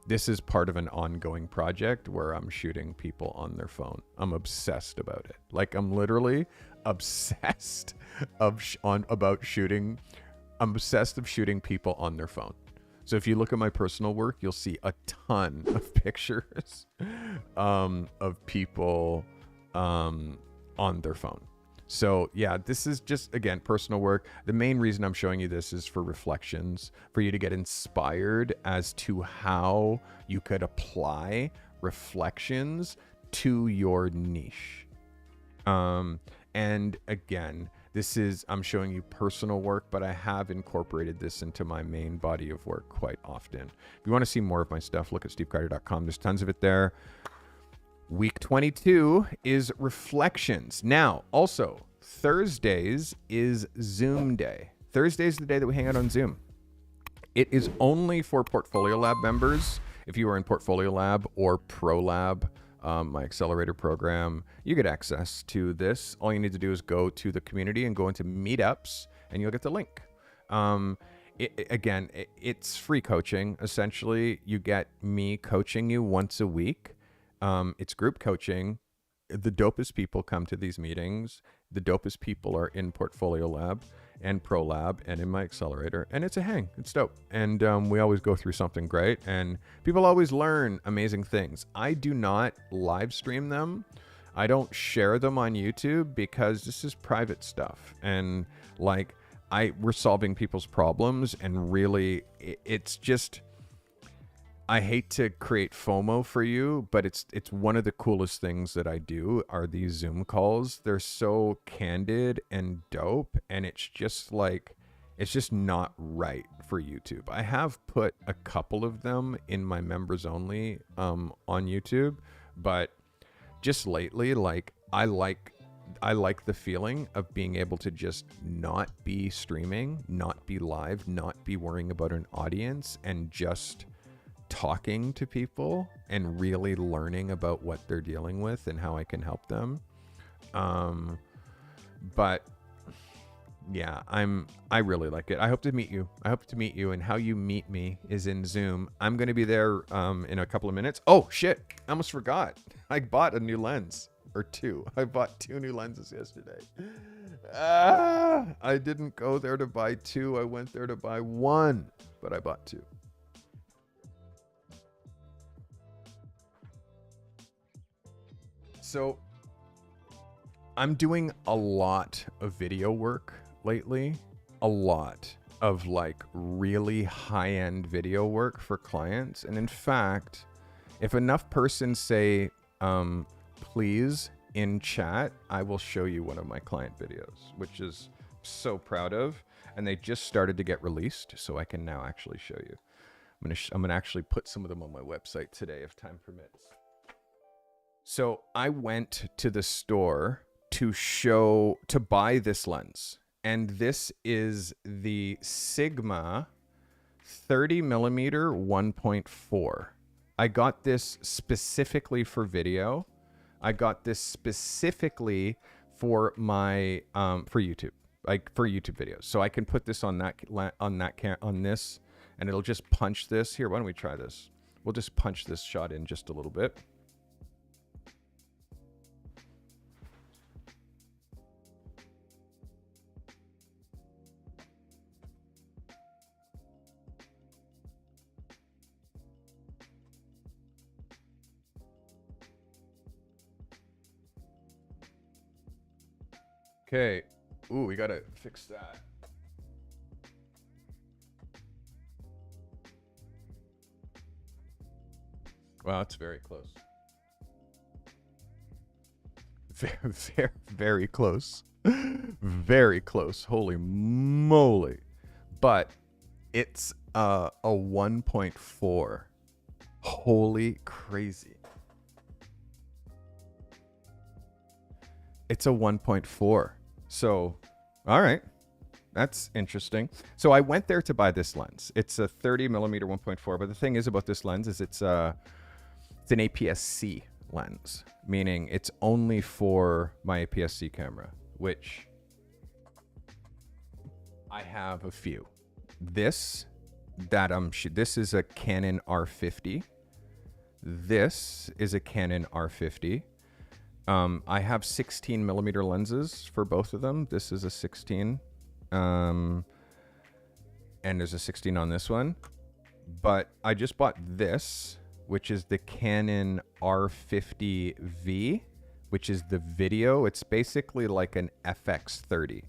This is part of an ongoing project where I'm shooting people on their phone. I'm obsessed about it. Like I'm literally obsessed about shooting. I'm obsessed of shooting people on their phone. So if you look at my personal work, you'll see a ton of pictures of people on their phone. So yeah, this is just, again, personal work. The main reason I'm showing you this is for reflections, for you to get inspired as to how you could apply reflections to your niche. And again, I'm showing you personal work, but I have incorporated this into my main body of work quite often. If you want to see more of my stuff, look at stevecarty.com. There's tons of it there. Week 22 is reflections. Now, also, Thursdays is Zoom day. Thursday is the day that we hang out on Zoom. It is only for Portfolio Lab members. If you are in Portfolio Lab or Pro Lab, my accelerator program, you get access to this. All you need to do is go to the community and go into meetups and you'll get the link. It's free coaching. Essentially, you get me coaching you once a week. It's group coaching. The dopest people come to these meetings. The dopest people are in Portfolio Lab and Pro Lab and in my accelerator, and it's a hang. It's dope. And we always go through something great, and people always learn amazing things. I do not live stream them. I don't share them on YouTube because this is private stuff, and like we're solving people's problems, and really it's just, I hate to create FOMO for you, but it's one of the coolest things that I do are these Zoom calls. They're so candid and dope, and it's just not right for YouTube. I have put a couple of them in my members only on YouTube, but just lately, like I like the feeling of being able to just not be streaming, not be live, not be worrying about an audience, and just talking to people and really learning about what they're dealing with and how I can help them. But yeah, I really like it. I hope to meet you. And how you meet me is in Zoom. I'm going to be there in a couple of minutes. Oh shit, I almost forgot. I bought a new lens, or two. I bought 2 new lenses yesterday. I didn't go there to buy 2. I went there to buy 1, but I bought 2. So I'm doing a lot of video work lately, a lot of like really high-end video work for clients. And in fact, if enough persons say, please in chat, I will show you one of my client videos, which is so proud of. And they just started to get released, so I can now actually show you. I'm gonna actually put some of them on my website today if time permits. So I went to the store to buy this lens, and this is the Sigma 30mm 1.4. I got this specifically for video. I got this specifically for my for YouTube, like for YouTube videos. So I can put this on this, and it'll just punch this. Here, why don't we try this? We'll just punch this shot in just a little bit. Okay. Ooh, we gotta fix that. Wow, that's very close. very, very close. Very close. Holy moly. But it's a 1.4. Holy crazy. It's a 1.4. So, all right. That's interesting. So I went there to buy this lens. It's a 30 millimeter 1.4. But the thing is about this lens is it's an APS-C lens, meaning it's only for my APS-C camera, which I have a few. This is a Canon R50. This is a Canon R50. I have 16 millimeter lenses for both of them. This is a 16. And there's a 16 on this one. But I just bought this, which is the Canon R50V, which is the video. It's basically like an FX30.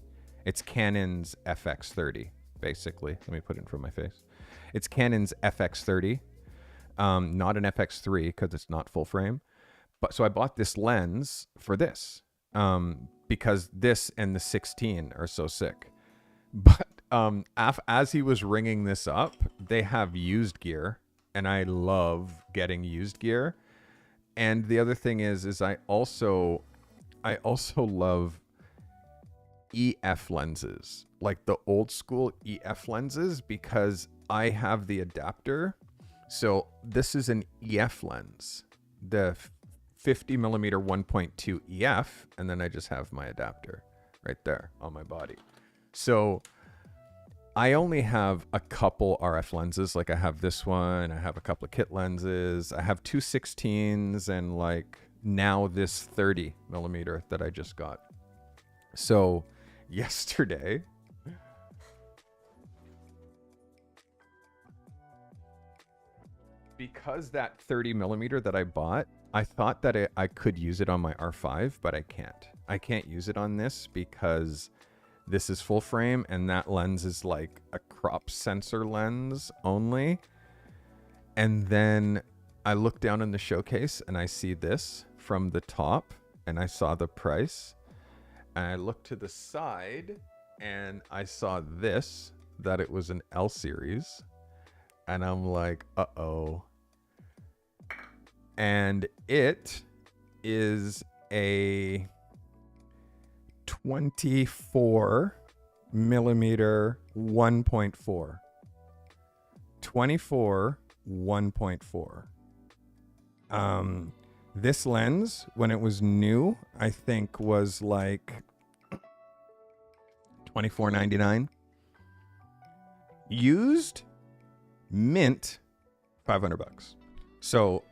It's Canon's FX30, basically. Let me put it in front of my face. It's Canon's FX30, not an FX3 because it's not full frame. But so I bought this lens for this because this and the 16 are so sick. But as he was ringing this up, they have used gear, and I love getting used gear. And the other thing is I also love EF lenses, like the old school EF lenses, because I have the adapter. So this is an EF lens, the 50 millimeter 1.2 EF, and then I just have my adapter right there on my body. So I only have a couple RF lenses. Like I have this one, I have a couple of kit lenses, I have two 16s, and like now this 30 millimeter that I just got. So yesterday, because that 30 millimeter that I bought, I thought that I could use it on my R5, but I can't. I can't use it on this because this is full frame and that lens is like a crop sensor lens only. And then I look down in the showcase and I see this from the top and I saw the price. And I looked to the side and I saw this, that it was an L series. And I'm like, uh-oh. And it is a 24 millimeter 1.4. 24 1.4. This lens, when it was new, I think was like $24.99. Used, mint, $500. So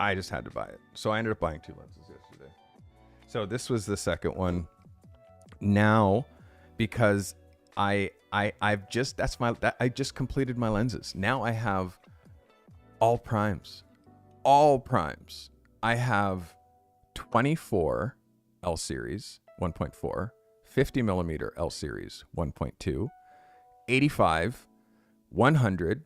I just had to buy it. So I ended up buying two lenses yesterday. So this was the second one. Now, because I just completed my lenses. Now I have all primes. I have 24 L series 1.4, 50 millimeter L series 1.2, 85, 100,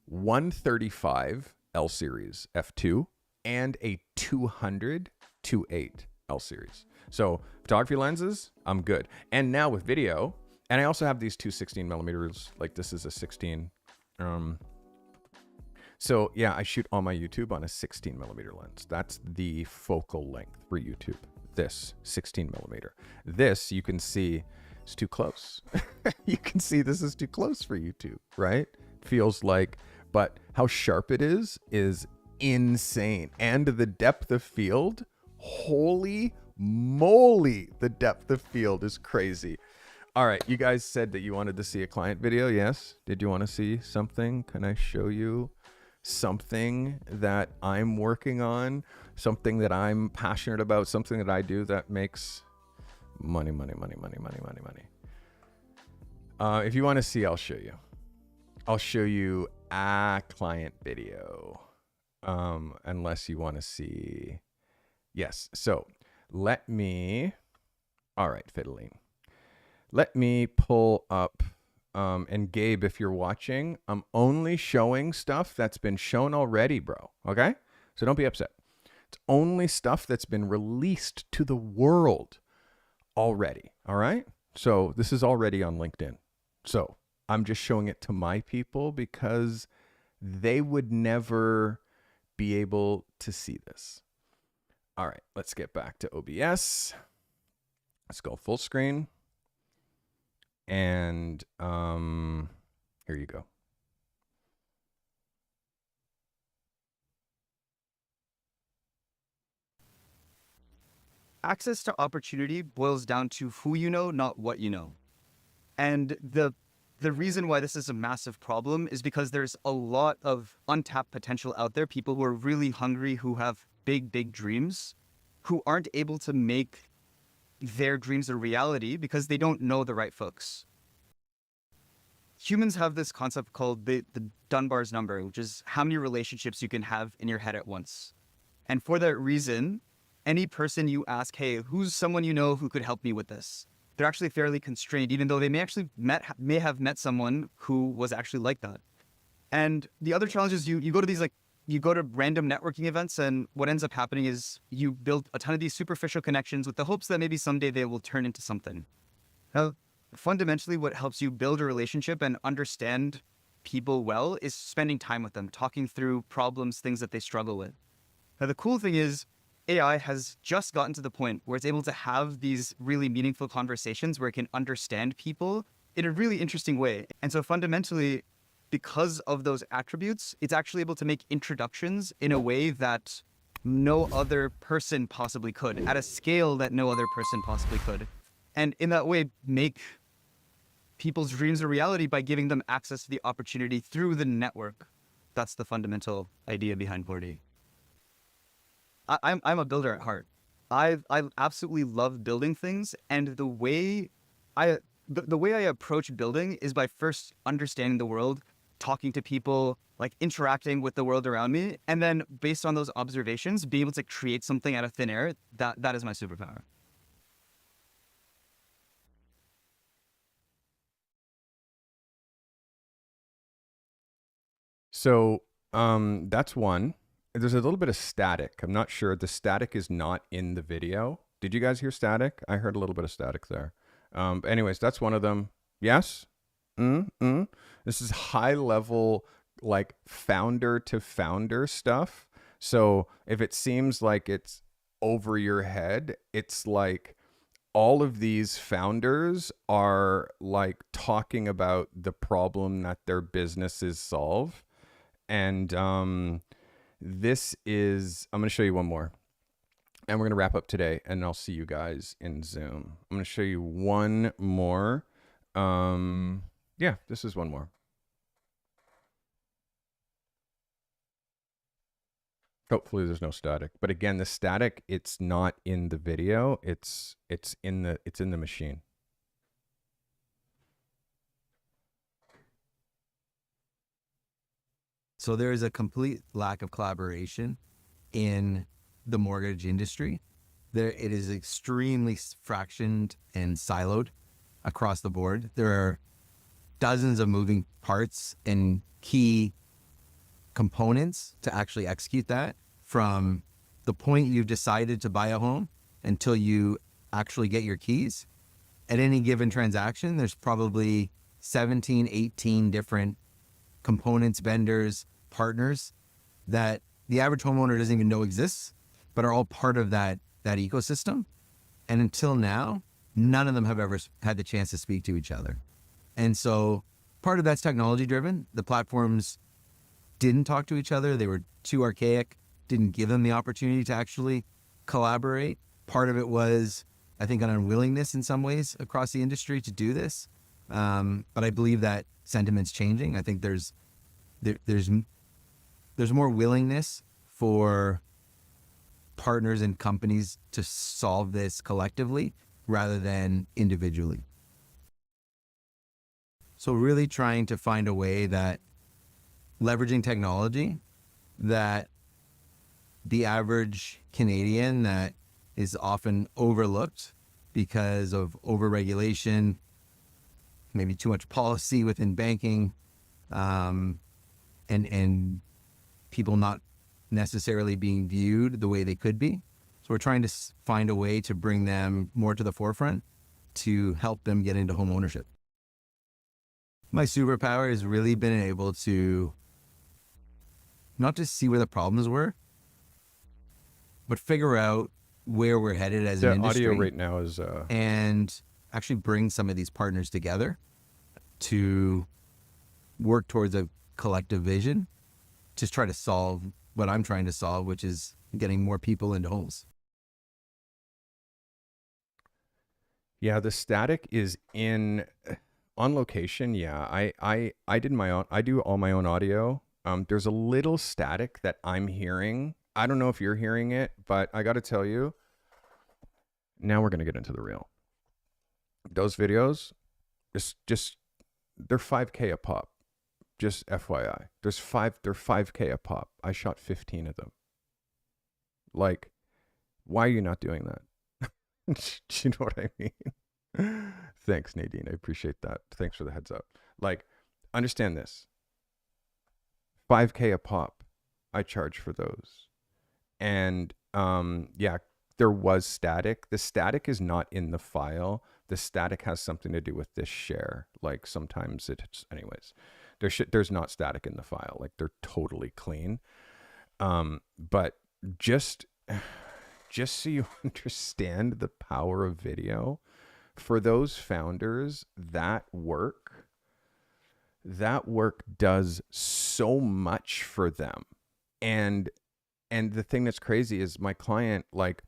135 L series f2, and a 200 2.8 L series. So photography lenses, I'm good. And now with video, and I also have these two 16 millimeters, like this is a 16. So yeah, I shoot all my YouTube on a 16 millimeter lens. That's the focal length for YouTube. This 16 millimeter. This, you can see, is too close. You can see this is too close for YouTube, right? Feels like, but how sharp it is insane. And the depth of field, holy moly, the depth of field is crazy. All right, you guys said that you wanted to see a client video. Yes. Did you want to see something? Can I show you something that I'm working on, something that I'm passionate about, something that I do that makes money? If you want to see, I'll show you. I'll show you a client video, unless you want to see. Yes. So let me, all right, Fiddling. Let me pull up, and Gabe, if you're watching, I'm only showing stuff that's been shown already, bro. Okay? So don't be upset. It's only stuff that's been released to the world already. All right. So this is already on LinkedIn. So I'm just showing it to my people because they would never be able to see this. All right. Let's get back to OBS. Let's go full screen. And here you go. Access to opportunity boils down to who you know, not what you know. And the reason why this is a massive problem is because there's a lot of untapped potential out there, people who are really hungry, who have big, big dreams, who aren't able to make their dreams a reality because they don't know the right folks. Humans have this concept called the Dunbar's number, which is how many relationships you can have in your head at once. And for that reason, any person you ask, hey, who's someone you know who could help me with this? They're actually fairly constrained, even though they may have met someone who was actually like that. And the other challenge is you go to these you go to random networking events, and what ends up happening is you build a ton of these superficial connections with the hopes that maybe someday they will turn into something. Now, fundamentally, what helps you build a relationship and understand people well is spending time with them, talking through problems, things that they struggle with. Now, the cool thing is AI has just gotten to the point where it's able to have these really meaningful conversations where it can understand people in a really interesting way. And so fundamentally, because of those attributes, it's actually able to make introductions in a way that no other person possibly could, at a scale that no other person possibly could. And in that way, make people's dreams a reality by giving them access to the opportunity through the network. That's the fundamental idea behind Carty. I'm a builder at heart. I absolutely love building things, and the way I approach building is by first understanding the world, talking to people, like interacting with the world around me, and then based on those observations, be able to create something out of thin air. That is my superpower. So that's one. There's a little bit of static. I'm not sure. The static is not in the video. Did you guys hear static? I heard a little bit of static there. Anyways, that's one of them. Yes? This is high level, like founder to founder stuff. So if it seems like it's over your head, it's like all of these founders are like talking about the problem that their businesses solve. And this is, I'm going to show you one more. And we're going to wrap up today, and I'll see you guys in Zoom. I'm going to show you one more. Yeah, this is one more. Hopefully there's no static. But again, the static, it's not in the video. It's in the machine. So there is a complete lack of collaboration in the mortgage industry. It is extremely fractioned and siloed across the board. There are dozens of moving parts and key components to actually execute that, from the point you've decided to buy a home until you actually get your keys. At any given transaction, there's probably 17, 18 different components, vendors, partners that the average homeowner doesn't even know exists, but are all part of that ecosystem. And until now, none of them have ever had the chance to speak to each other. And so part of that's technology driven. The platforms didn't talk to each other. They were too archaic, didn't give them the opportunity to actually collaborate. Part of it was, I think, an unwillingness in some ways across the industry to do this. But I believe that sentiment's changing. I think there's more willingness for partners and companies to solve this collectively rather than individually. So really trying to find a way that leveraging technology that the average Canadian that is often overlooked because of overregulation, maybe too much policy within banking, and people not necessarily being viewed the way they could be. So we're trying to find a way to bring them more to the forefront to help them get into home ownership. My superpower has really been able to not just see where the problems were, but figure out where we're headed as an The industry. audio right now is And actually bring some of these partners together to work towards a collective vision, just try to solve what I'm trying to solve, which is getting more people into homes. yeah, the static is in on location. Yeah, I did my own. I do all my own audio. There's a little static that I'm hearing. I don't know if you're hearing it, but I got to tell you. Now we're gonna get into the real. Those videos, just they're 5K a pop. Just FYI, they're 5K a pop. I shot 15 of them. Like, why are you not doing that? Do you know what I mean? Thanks, Nadine. I appreciate that. Thanks for the heads up. Like, understand this. 5K a pop. I charge for those. And yeah, there was static. The static is not in the file. The static has something to do with this share. Like sometimes it's, anyways, there's not static in the file. Like they're totally clean. But just so you understand the power of video, for those founders, that work does so much for them. And the thing that's crazy is my client, like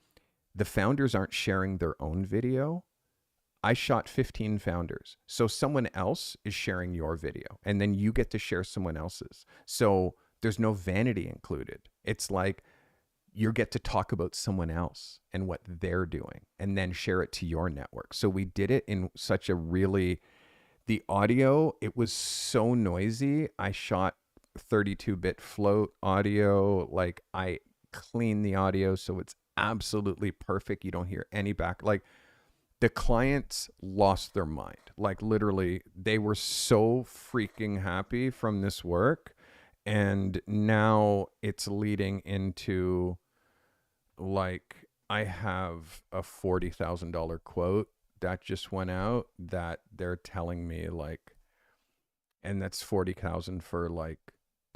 the founders aren't sharing their own video. I shot 15 founders. So someone else is sharing your video and then you get to share someone else's. So there's no vanity included. It's like you get to talk about someone else and what they're doing and then share it to your network. So we did it in such a really, the audio, it was so noisy. I shot 32-bit float audio. Like I clean the audio so it's absolutely perfect. You don't hear any back. Like the clients lost their mind. Like literally they were so freaking happy from this work. And now it's leading into like, I have a $40,000 quote that just went out that they're telling me like, and that's 40,000 for like,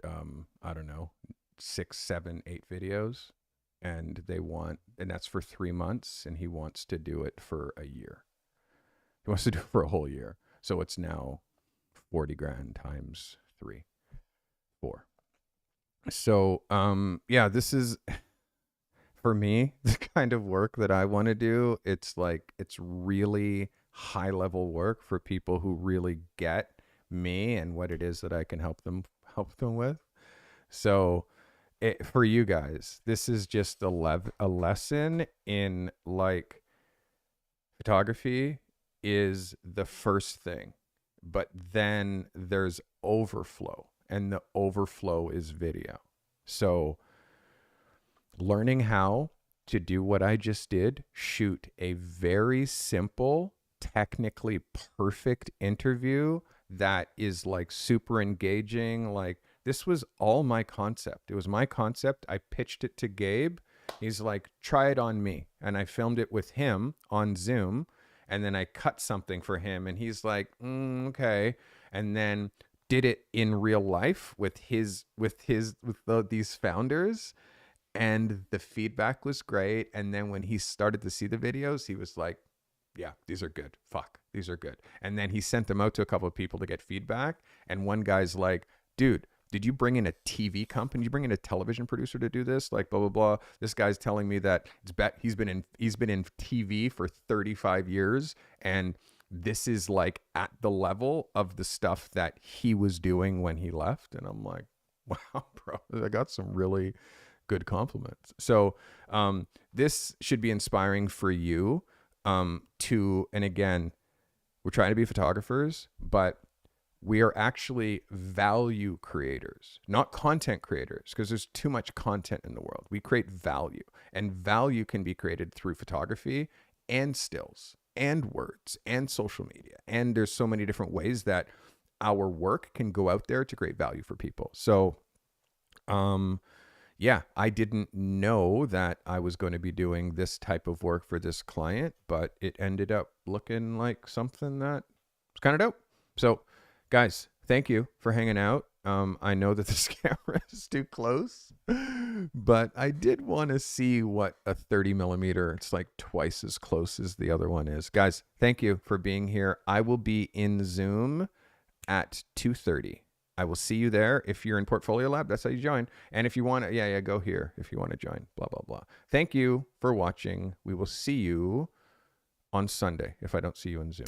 I don't know, 6, 7, 8 videos. And and that's for 3 months. And he wants to do it for a year. He wants to do it for a whole year. So it's now 40 grand times 3, 4. So, yeah, this is for me, the kind of work that I want to do. It's like, it's really high level work for people who really get me and what it is that I can help them with. So for you guys, this is just a lesson in like photography is the first thing, but then there's overflow, and the overflow is video. So learning how to do what I just did, shoot a very simple, technically perfect interview that is like super engaging. Like this was all my concept. It was my concept. I pitched it to Gabe. He's like, try it on me. And I filmed it with him on Zoom. And then I cut something for him. And he's like, okay. And then did it in real life with these founders. And the feedback was great. And then when he started to see the videos, he was like, yeah, these are good. Fuck, these are good. And then he sent them out to a couple of people to get feedback. And one guy's like, dude, did you bring in a TV company? Did you bring in a television producer to do this? Like blah, blah, blah. This guy's telling me that he's been in TV for 35 years. And this is like at the level of the stuff that he was doing when he left. And I'm like, wow, bro, I got some really good compliments. So this should be inspiring for you to, and again, we're trying to be photographers, but we are actually value creators, not content creators, because there's too much content in the world. We create value, and value can be created through photography and stills and words and social media. And there's so many different ways that our work can go out there to create value for people. So, yeah, I didn't know that I was going to be doing this type of work for this client, but it ended up looking like something that was kind of dope. So, guys, thank you for hanging out. I know that this camera is too close, but I did want to see what a 30 millimeter, it's like twice as close as the other one is. Guys, thank you for being here. I will be in Zoom at 2:30. I will see you there. If you're in Portfolio Lab, that's how you join. And if you want to, yeah, go here if you want to join, blah, blah, blah. Thank you for watching. We will see you on Sunday if I don't see you in Zoom.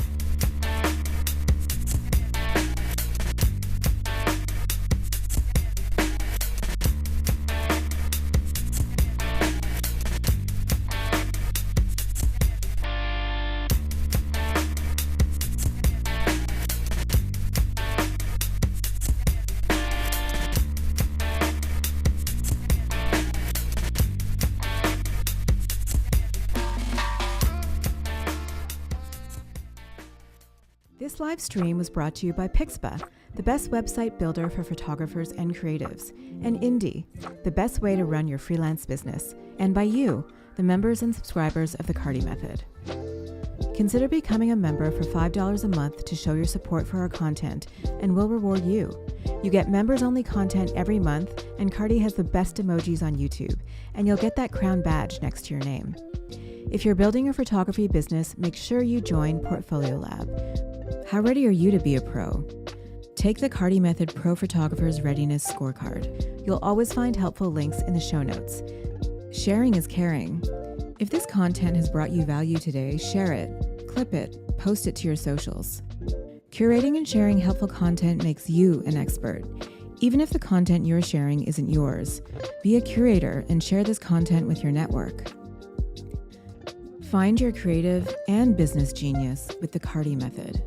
This live stream was brought to you by Pixpa, the best website builder for photographers and creatives, and Indie, the best way to run your freelance business, and by you, the members and subscribers of the Carty Method. Consider becoming a member for $5 a month to show your support for our content, and we'll reward you. You get members-only content every month, and Carty has the best emojis on YouTube, and you'll get that crown badge next to your name. If you're building a photography business, make sure you join Portfolio Lab. How ready are you to be a pro? Take the Carty Method Pro Photographer's Readiness Scorecard. You'll always find helpful links in the show notes. Sharing is caring. If this content has brought you value today, share it, clip it, post it to your socials. Curating and sharing helpful content makes you an expert. Even if the content you're sharing isn't yours, be a curator and share this content with your network. Find your creative and business genius with the Carty Method.